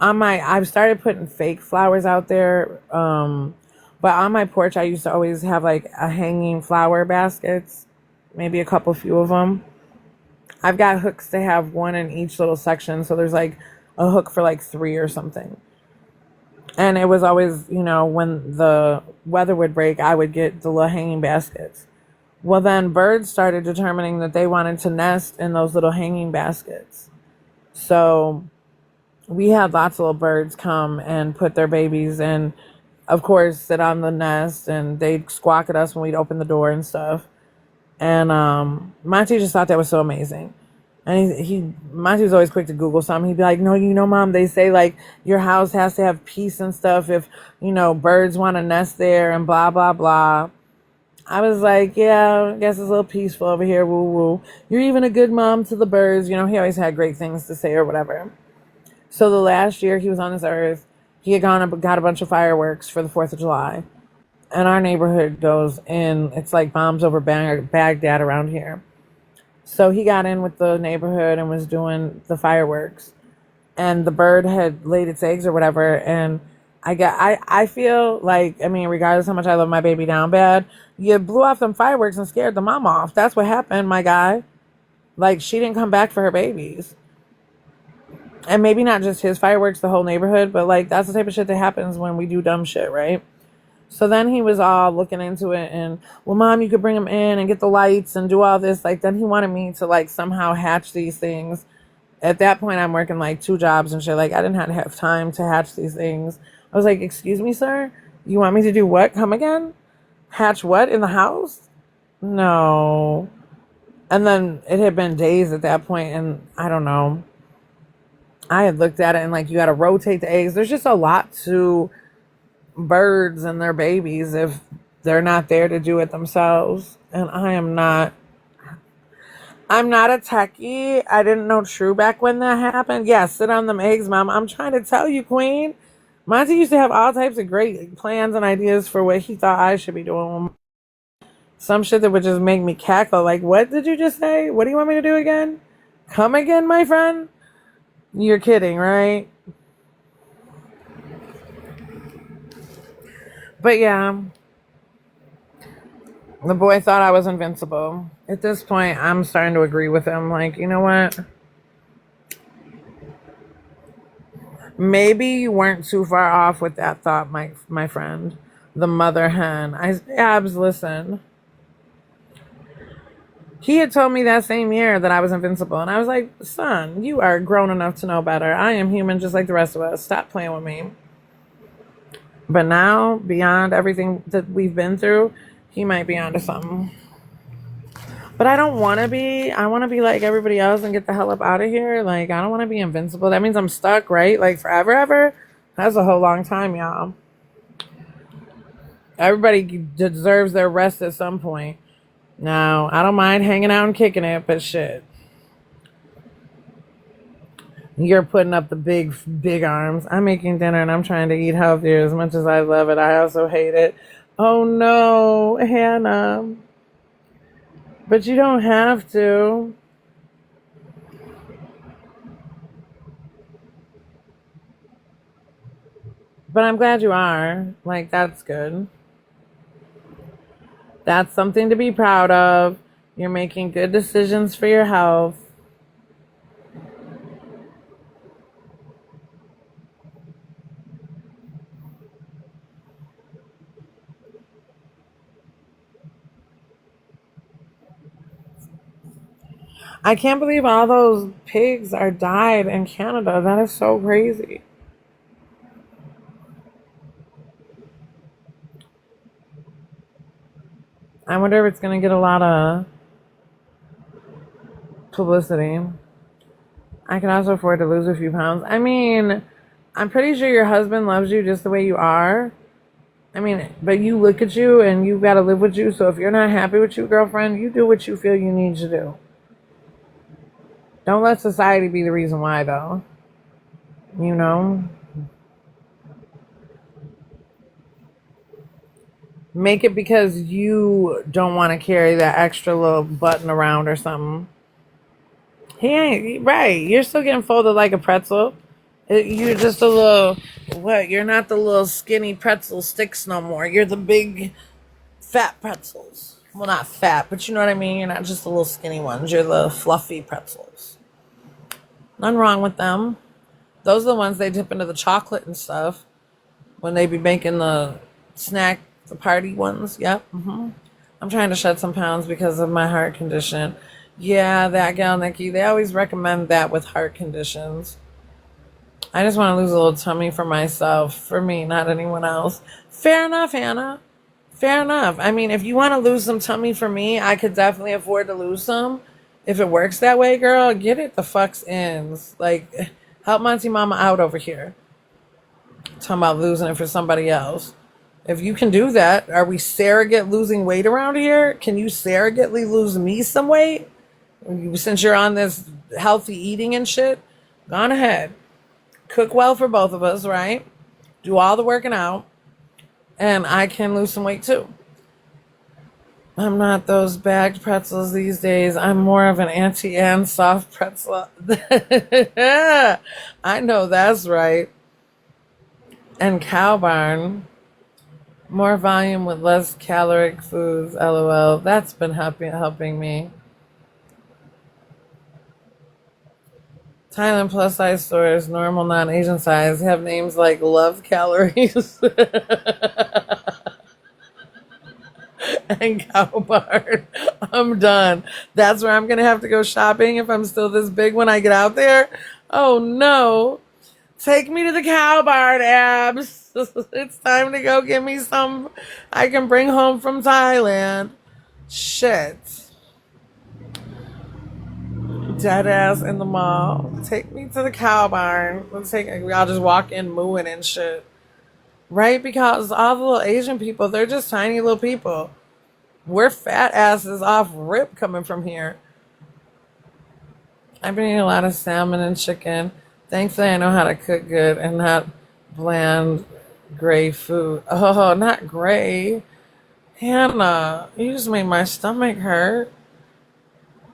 I've started putting fake flowers out there. But on my porch, I used to always have like a hanging flower baskets, maybe a couple few of them. I've got hooks to have one in each little section. So there's like a hook for like 3 or something. And it was always, when the weather would break, I would get the little hanging baskets. Well, then birds started determining that they wanted to nest in those little hanging baskets. So we had lots of little birds come and put their babies and, of course, sit on the nest, and they'd squawk at us when we'd open the door and stuff. And Monty just thought that was so amazing. And Monty was always quick to Google something. He'd be like, no, Mom, they say like your house has to have peace and stuff if, birds want to nest there and blah, blah, blah. I was like, yeah, I guess it's a little peaceful over here. Woo, woo. You're even a good mom to the birds. He always had great things to say or whatever. So the last year he was on this earth, he had gone and got a bunch of fireworks for the 4th of July. And our neighborhood goes in, it's like bombs over Baghdad around here. So he got in with the neighborhood and was doing the fireworks. And the bird had laid its eggs or whatever. And I feel like, regardless how much I love my baby down bad, you blew off them fireworks and scared the mom off. That's what happened, my guy. Like, she didn't come back for her babies. And maybe not just his fireworks, the whole neighborhood, but like that's the type of shit that happens when we do dumb shit, right? So then he was all looking into it and, well, Mom, you could bring him in and get the lights and do all this. Like, then he wanted me to like somehow hatch these things. At that point, I'm working like 2 jobs and shit. Like, I didn't have time to hatch these things. I was like, excuse me, sir? You want me to do what? Come again? Hatch what? In the house? No. And then it had been days at that point, and I don't know. I had looked at it and like, you got to rotate the eggs. There's just a lot to birds and their babies if they're not there to do it themselves. And I'm not a techie. I didn't know true back when that happened. Yeah, sit on them eggs, Mom. I'm trying to tell you, Queen. Monty used to have all types of great plans and ideas for what he thought I should be doing. Some shit that would just make me cackle. Like, what did you just say? What do you want me to do again? Come again, my friend? You're kidding, right? But yeah, the boy thought I was invincible. At this point, I'm starting to agree with him. Like, you know what? Maybe you weren't too far off with that thought, my friend. The mother hen. Abs, listen. He had told me that same year that I was invincible. And I was like, son, you are grown enough to know better. I am human just like the rest of us. Stop playing with me. But now, beyond everything that we've been through, he might be onto something. But I don't want to be. I want to be like everybody else and get the hell up out of here. Like, I don't want to be invincible. That means I'm stuck, right? Like, forever, ever? That's a whole long time, y'all. Everybody deserves their rest at some point. Now, I don't mind hanging out and kicking it, but shit. You're putting up the big arms. I'm making dinner and I'm trying to eat healthier as much as I love it. I also hate it. Oh no, Hannah. But you don't have to. But I'm glad you are. Like, that's good. That's something to be proud of. You're making good decisions for your health. I can't believe all those pigs are died in Canada. That is so crazy. I wonder if it's going to get a lot of publicity. I can also afford to lose a few pounds. I mean, I'm pretty sure your husband loves you just the way you are. I mean, but you look at you and you got to live with you. So if you're not happy with you, girlfriend, you do what you feel you need to do. Don't let society be the reason why, though. You know? Make it because you don't want to carry that extra little button around or something. He ain't, right. You're still getting folded like a pretzel. You're just a little, what? You're not the little skinny pretzel sticks no more. You're the big fat pretzels. Well, not fat, but you know what I mean? You're not just the little skinny ones. You're the fluffy pretzels. Nothing wrong with them. Those are the ones they dip into the chocolate and stuff when they be making the snack, the party ones. Yep. I'm trying to shed some pounds because of my heart condition. Yeah, that gal Nikki, they always recommend that with heart conditions. I just want to lose a little tummy for myself, for me, not anyone else. Fair enough, Hannah. Fair enough. I mean, if you want to lose some tummy for me, I could definitely afford to lose some. If it works that way, girl, get it the fucks ins. Like, help MonTeesMama out over here. Talking about losing it for somebody else. If you can do that, are we surrogate losing weight around here? Can you surrogately lose me some weight? Since you're on this healthy eating and shit, go on ahead. Cook well for both of us, right? Do all the working out. And I can lose some weight too. I'm not those bagged pretzels these days. I'm more of an Auntie Anne soft pretzel. I know that's right. And Cow Barn. More volume with less caloric foods. LOL. That's been helping me. Thailand plus size stores, normal non-Asian size, have names like Love Calories and Cow Barn. I'm done. That's where I'm going to have to go shopping if I'm still this big when I get out there. Oh no. Take me to the Cow Barn, abs. It's time to go get me some I can bring home from Thailand. Shit. Dead ass in the mall. Take me to the Cow Barn. I'll just walk in mooing and shit. Right? Because all the little Asian people, they're just tiny little people. We're fat asses off rip coming from here. I've been eating a lot of salmon and chicken. Thankfully, I know how to cook good and not bland gray food. Oh, not gray. Hannah, you just made my stomach hurt.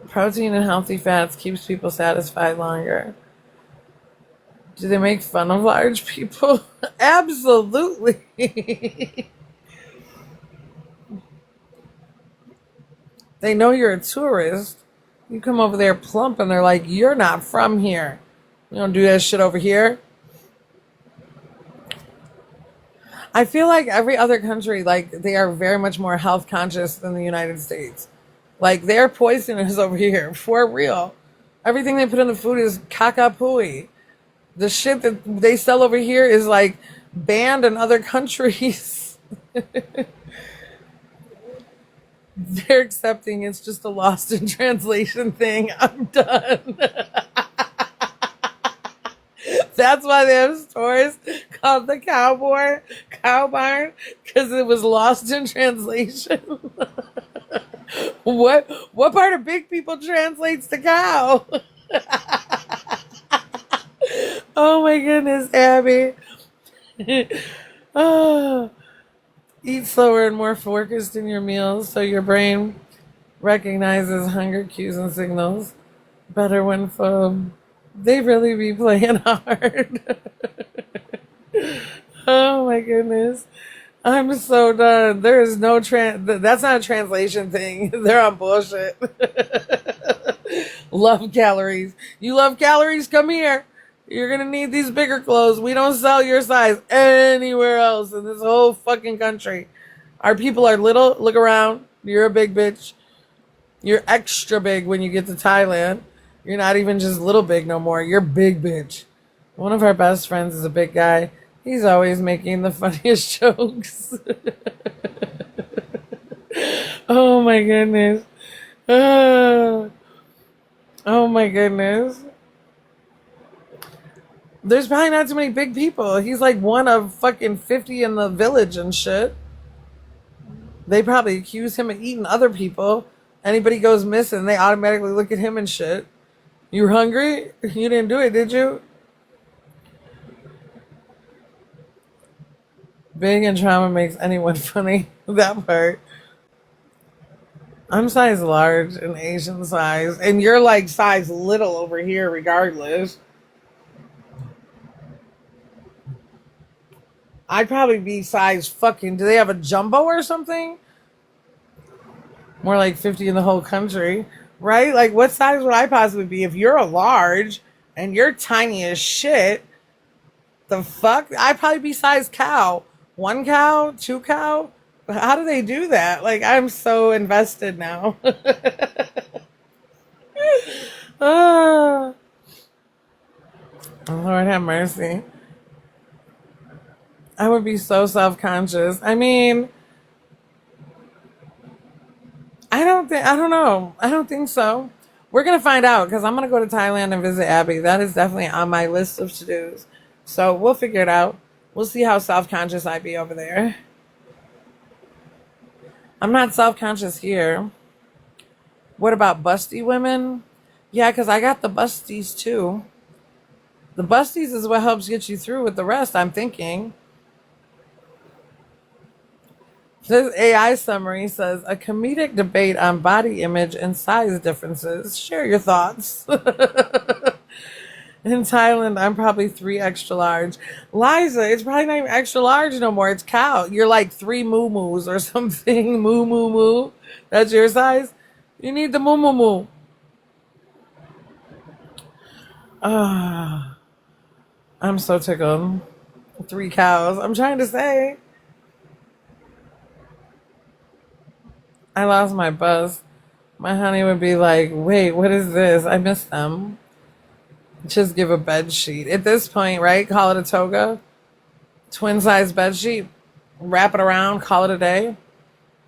Protein and healthy fats keeps people satisfied longer. Do they make fun of large people? Absolutely. They know you're a tourist. You come over there plump and they're like, you're not from here. You don't do that shit over here. I feel like every other country, like, they are very much more health conscious than the United States. Like, they're poisonous over here, for real. Everything they put in the food is caca-pooey. The shit that they sell over here is, like, banned in other countries. They're accepting it's just a lost in translation thing. I'm done. That's why they have stores called the cow barn because it was lost in translation. What part of big people translates to cow? Oh my goodness, Abby. Oh, eat slower and more focused in your meals so your brain recognizes hunger cues and signals better when full. They really be playing hard. Oh my goodness. I'm so done. There is no that's not a translation thing. They're on bullshit. Love calories. You love calories? Come here. You're gonna need these bigger clothes. We don't sell your size anywhere else in this whole fucking country. Our people are little. Look around. You're a big bitch. You're extra big when you get to Thailand. You're not even just little big no more. You're big bitch. One of our best friends is a big guy. He's always making the funniest jokes. Oh my goodness. Oh my goodness. There's probably not too many big people. He's like one of fucking 50 in the village and shit. They probably accuse him of eating other people. Anybody goes missing, they automatically look at him and shit. You hungry? You didn't do it, did you? Big and trauma makes anyone funny. That part. I'm size large and Asian size. And you're like size little over here regardless. I'd probably be size fucking... Do they have a jumbo or something? More like 50 in the whole country. Right? Like what size would I possibly be? If you're a large and you're tiny as shit, the fuck? I'd probably be size cow. 1 cow? 2 cow? How do they do that? Like, I'm so invested now. Oh, Lord have mercy. I would be so self-conscious. I mean, I don't know. I don't think so. We're going to find out because I'm going to go to Thailand and visit Abby. That is definitely on my list of to-dos. So we'll figure it out. We'll see how self-conscious I be over there. I'm not self-conscious here. What about busty women? Yeah, because I got the busties too. The busties is what helps get you through with the rest, I'm thinking. This AI summary says, a comedic debate on body image and size differences. Share your thoughts. In Thailand, I'm probably 3 extra large. Liza, it's probably not even extra large no more. It's cow. You're like 3 moo-moos or something. Moo, moo, moo. That's your size? You need the moo, moo, moo. I'm so tickled. 3 cows. I'm trying to say. I lost my bus. My honey would be like, wait, what is this? I missed them. Just give a bed sheet. At this point, right? Call it a toga. Twin size bed sheet. Wrap it around. Call it a day.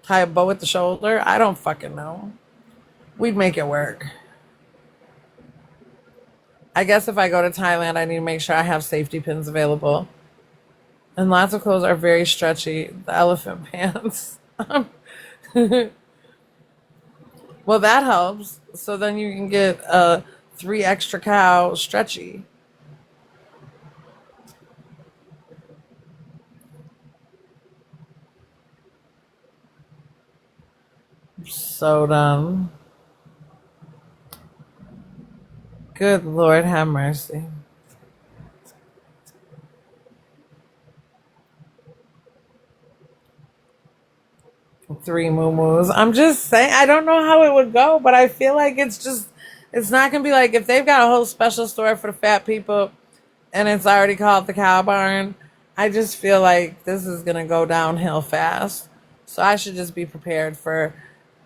Tie a bow at the shoulder. I don't fucking know. We'd make it work. I guess if I go to Thailand, I need to make sure I have safety pins available. And lots of clothes are very stretchy. The elephant pants. Well, that helps. So then you can get 3 extra cow stretchy. So done. Good Lord have mercy. Three moo-moos. I'm just saying, I don't know how it would go, but I feel like it's not going to be like if they've got a whole special store for the fat people and it's already called the cow barn. I just feel like this is going to go downhill fast. So I should just be prepared for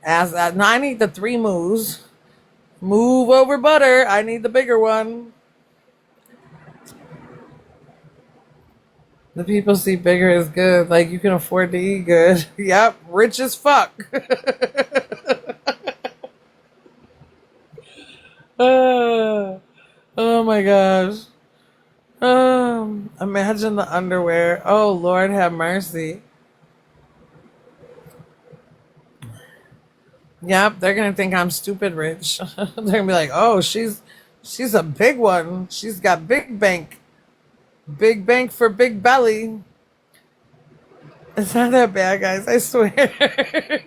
now I need the 3 moos. Move over butter. I need the bigger one. The people see bigger is good. Like you can afford to eat good. Yep. Rich as fuck. Oh my gosh. Imagine the underwear. Oh, Lord have mercy. Yep, they're gonna think I'm stupid rich. They're gonna be like, "Oh, she's a big one. She's got big bank for big belly." It's not that bad, guys. I swear.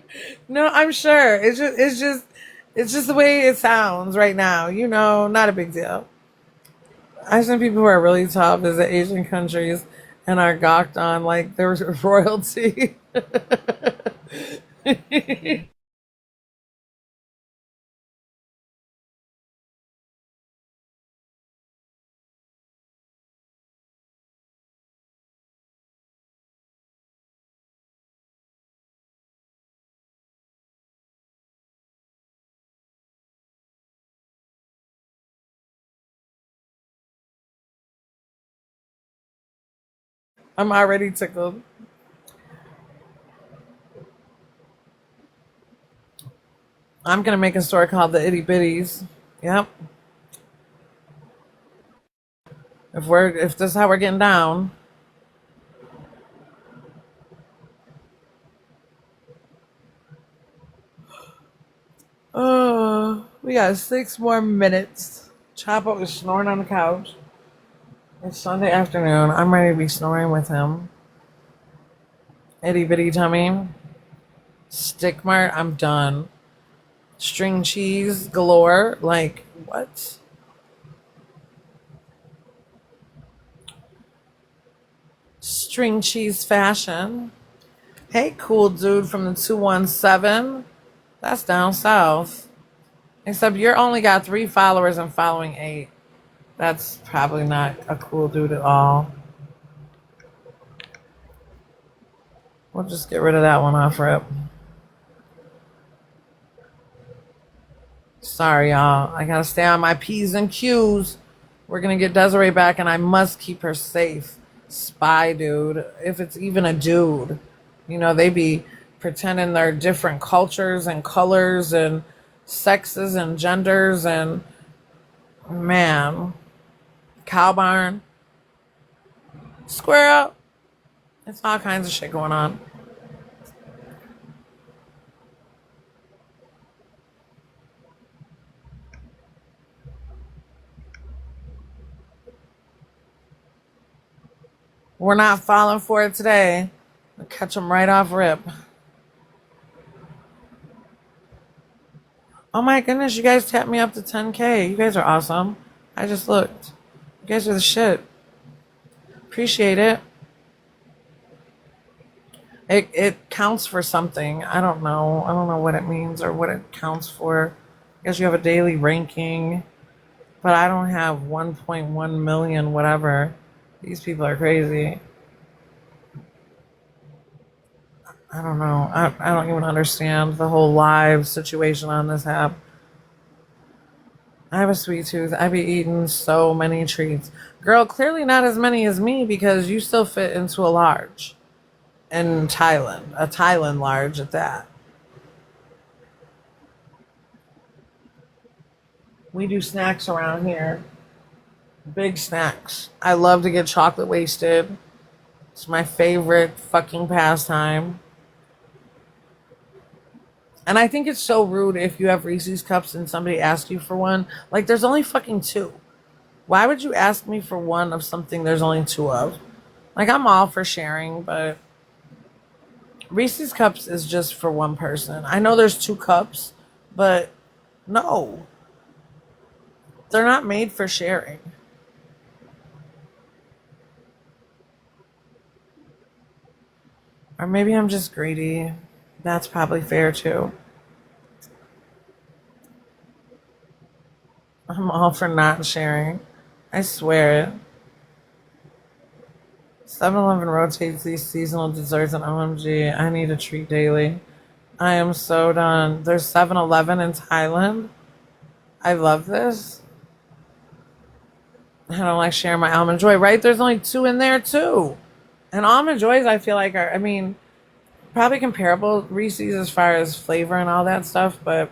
No, I'm sure. It's just the way it sounds right now. You know, not a big deal. I've seen people who are really tough visit Asian countries and are gawked on like they're royalty. I'm already tickled. I'm gonna make a store called the Itty Bitties. Yep. If this is how we're getting down. Oh, we got 6 more minutes. Chapo is snoring on the couch. It's Sunday afternoon. I'm ready to be snoring with him. Itty bitty tummy. Stick mart. I'm done. String cheese galore. Like, what? String cheese fashion. Hey, cool dude from the 217. That's down south. Except you're only got 3 followers and following 8. That's probably not a cool dude at all. We'll just get rid of that one off rip. Sorry, y'all. I gotta stay on my P's and Q's. We're gonna get Desiree back, and I must keep her safe. Spy dude. If it's even a dude. You know, they be pretending they're different cultures and colors and sexes and genders and, man. Cow barn. Square up. It's all kinds of shit going on. We're not falling for it today. I'll catch them right off rip. Oh my goodness, you guys tapped me up to 10K. You guys are awesome. I just looked. You guys are the shit. Appreciate it. It counts for something. I don't know. I don't know what it means or what it counts for. I guess you have a daily ranking, but I don't have 1.1 million whatever. These people are crazy. I don't know. I don't even understand the whole live situation on this app. I have a sweet tooth. I be eating so many treats. Girl, clearly not as many as me because you still fit into a large. In Thailand. A Thailand large at that. We do snacks around here. Big snacks. I love to get chocolate wasted. It's my favorite fucking pastime. And I think it's so rude if you have Reese's cups and somebody asks you for one. Like, there's only fucking 2. Why would you ask me for one of something there's only 2 of? Like, I'm all for sharing, but Reese's cups is just for one person. I know there's 2 cups, but no. They're not made for sharing. Or maybe I'm just greedy. That's probably fair too. I'm all for not sharing. I swear it. 7-Eleven rotates these seasonal desserts and OMG, I need a treat daily. I am so done. There's 7-Eleven in Thailand. I love this. I don't like sharing my Almond Joy, right? There's only 2 in there too. And Almond Joys I feel like are, I mean, probably comparable Reese's as far as flavor and all that stuff, but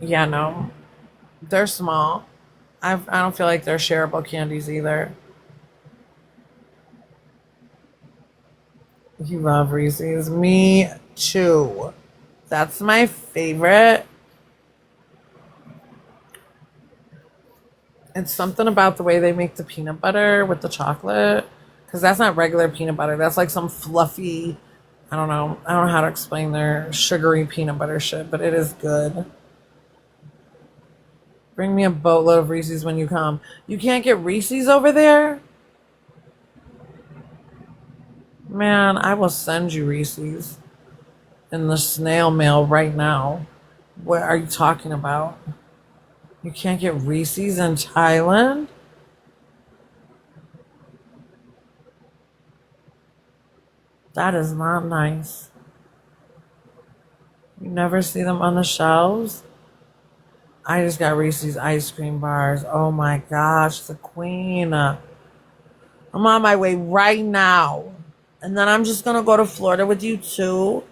yeah, no. They're small. I don't feel like they're shareable candies either. You love Reese's. Me too. That's my favorite. It's something about the way they make the peanut butter with the chocolate. Because that's not regular peanut butter. That's like some fluffy, I don't know. I don't know how to explain their sugary peanut butter shit, but it is good. Bring me a boatload of Reese's when you come. You can't get Reese's over there? Man, I will send you Reese's in the snail mail right now. What are you talking about? You can't get Reese's in Thailand? That is not nice. You never see them on the shelves? I just got Reese's ice cream bars. Oh my gosh, the queen. I'm on my way right now. And then I'm just going to go to Florida with you too.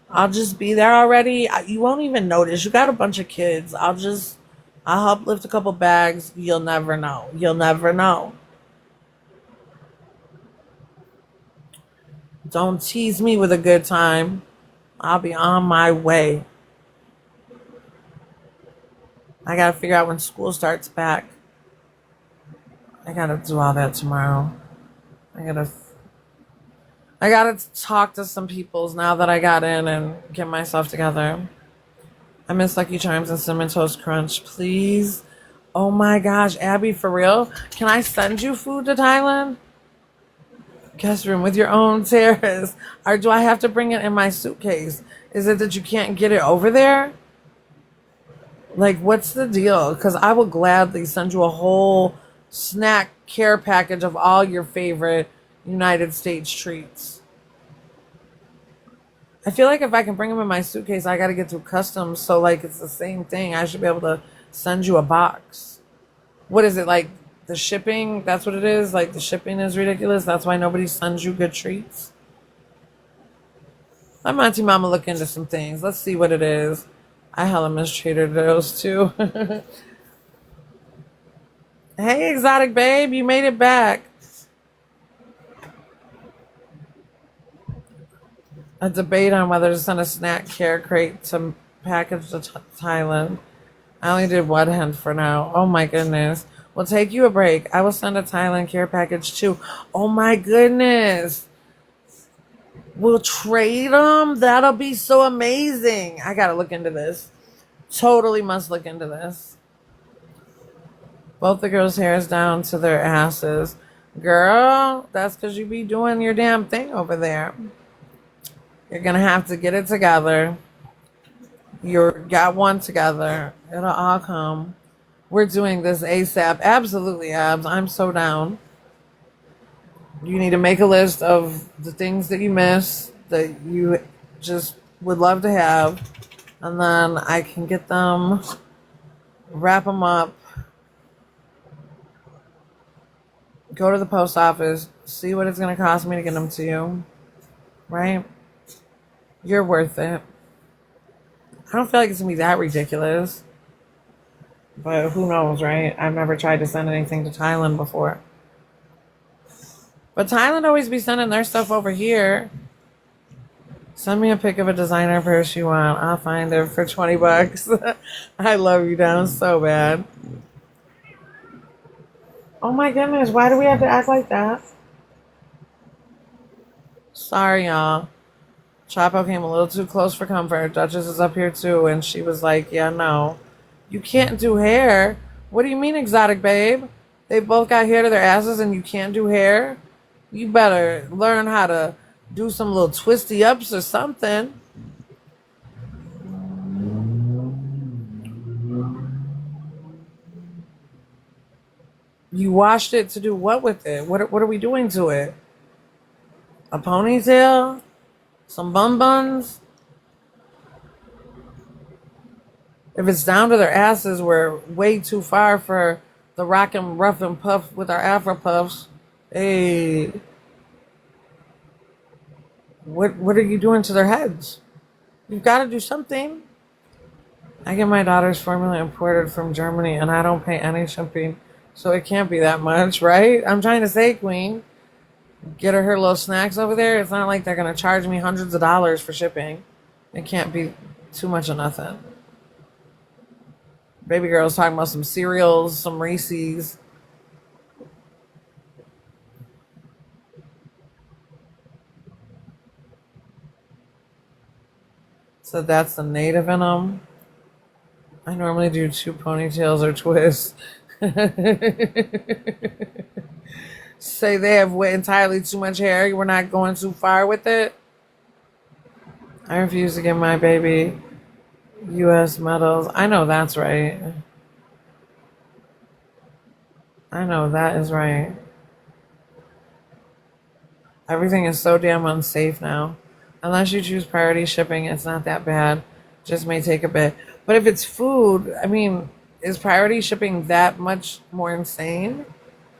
I'll just be there already. You won't even notice. You got a bunch of kids. I'll help lift a couple bags. You'll never know. You'll never know. Don't tease me with a good time. I'll be on my way. I gotta figure out when school starts back. I gotta do all that tomorrow. I gotta talk to some peoples now that I got in and get myself together. I miss Lucky Charms and Cinnamon Toast Crunch, please. Oh my gosh, Abby, for real? Can I send you food to Thailand? Guest room with your own terrace. Or do I have to bring it in my suitcase? Is it that you can't get it over there? Like, what's the deal? Because I will gladly send you a whole snack care package of all your favorite United States treats. I feel like if I can bring them in my suitcase, I got to get through customs. So, like, it's the same thing. I should be able to send you a box. What is it, like, the shipping? That's what it is? Like, the shipping is ridiculous? That's why nobody sends you good treats? Let MonTeesMama look into some things. Let's see what it is. I hella miss Trader Joe's, too. Hey, exotic babe, you made it back. A debate on whether to send a snack care crate to package to Thailand. I only did one hand for now. Oh my goodness. We'll take you a break. I will send a Thailand care package too. Oh my goodness. We'll trade them? That'll be so amazing. I gotta look into this. Totally must look into this. Both the girls' hair is down to their asses. Girl, that's because you be doing your damn thing over there. You're gonna have to get it together. You got one together. It'll all come. We're doing this ASAP. Absolutely, Abs. I'm so down. You need to make a list of the things that you miss that you just would love to have. And then I can get them, wrap them up, go to the post office, see what it's going to cost me to get them to you. Right? You're worth it. I don't feel like it's going to be that ridiculous. But who knows, right? I've never tried to send anything to Thailand before. But Thailand always be sending their stuff over here. Send me a pic of a designer purse you want. I'll find it for $20. I love you down so bad. Oh my goodness, why do we have to act like that? Sorry, y'all. Chapo came a little too close for comfort. Duchess is up here too, and she was like, yeah, no. You can't do hair? What do you mean, exotic babe? They both got hair to their asses and you can't do hair? You better learn how to do some little twisty ups or something. You washed it to do what with it? What are we doing to it? A ponytail? Some bun buns? If it's down to their asses, we're way too far for the rock and rough and puff with our Afro puffs. Hey. What are you doing to their heads? You've got to do something. I get my daughter's formula imported from Germany and I don't pay any shipping. So it can't be that much, right? I'm trying to say, Queen. Get her little snacks over there. It's not like they're going to charge me hundreds of dollars for shipping. It can't be too much of nothing. Baby girl's talking about some cereals, some Reese's. So that's the native in them. I normally do 2 ponytails or twists. Say they have way entirely too much hair. We're not going too far with it. I refuse to give my baby U.S. medals. I know that's right. I know that is right. Everything is so damn unsafe now. Unless you choose priority shipping, it's not that bad. Just may take a bit. But if it's food, I mean, is priority shipping that much more insane?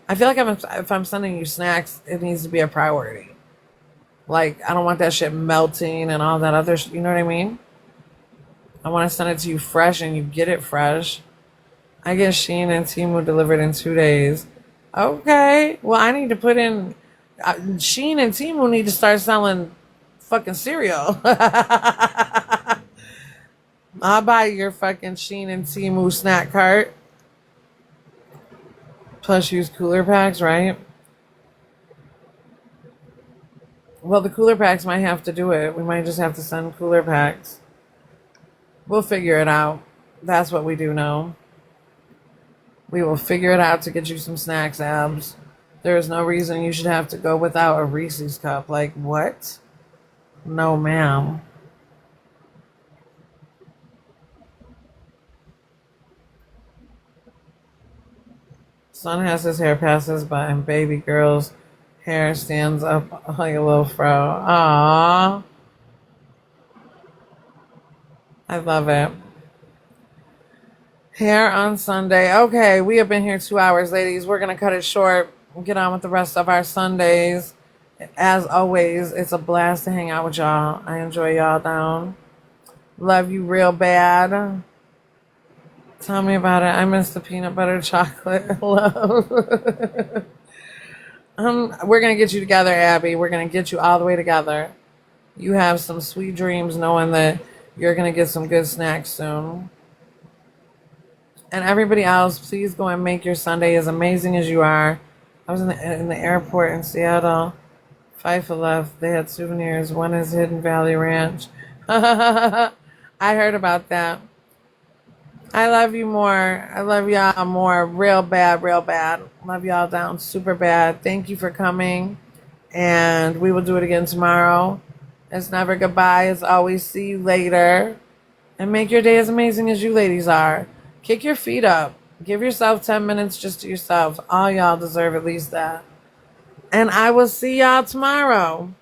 I feel like if I'm sending you snacks, it needs to be a priority. Like, I don't want that shit melting and all that other shit. You know what I mean? I want to send it to you fresh and you get it fresh. I get Shein and Temu delivered in 2 days. Okay. Well, I need to put in... Shein and Temu need to start selling fucking cereal. I'll buy your fucking Shein and Temu snack cart. Plus use cooler packs, right? Well, the cooler packs might have to do it. We might just have to send cooler packs. We'll figure it out. That's what we do know. We will figure it out to get you some snacks, Abs. There is no reason you should have to go without a Reese's cup. Like, what? No, ma'am. Son has his hair past his butt, and baby girl's hair stands up like a little fro. Aww. I love it. Hair on Sunday. Okay, we have been here 2 hours, ladies. We're going to cut it short. Get on with the rest of our Sundays. As always, it's a blast to hang out with y'all. I enjoy y'all down. Love you real bad. Tell me about it. I miss the peanut butter chocolate. Love. We're going to get you together, Abby. We're going to get you all the way together. You have some sweet dreams knowing that you're going to get some good snacks soon. And everybody else, please go and make your Sunday as amazing as you are. I was in the airport in Seattle. FIFA left. They had souvenirs. One is Hidden Valley Ranch. I heard about that. I love you more. I love y'all more. Real bad, real bad. Love y'all down super bad. Thank you for coming. And we will do it again tomorrow. It's never goodbye. It's always see you later. And make your day as amazing as you ladies are. Kick your feet up. Give yourself 10 minutes just to yourself. All y'all deserve at least that. And I will see y'all tomorrow.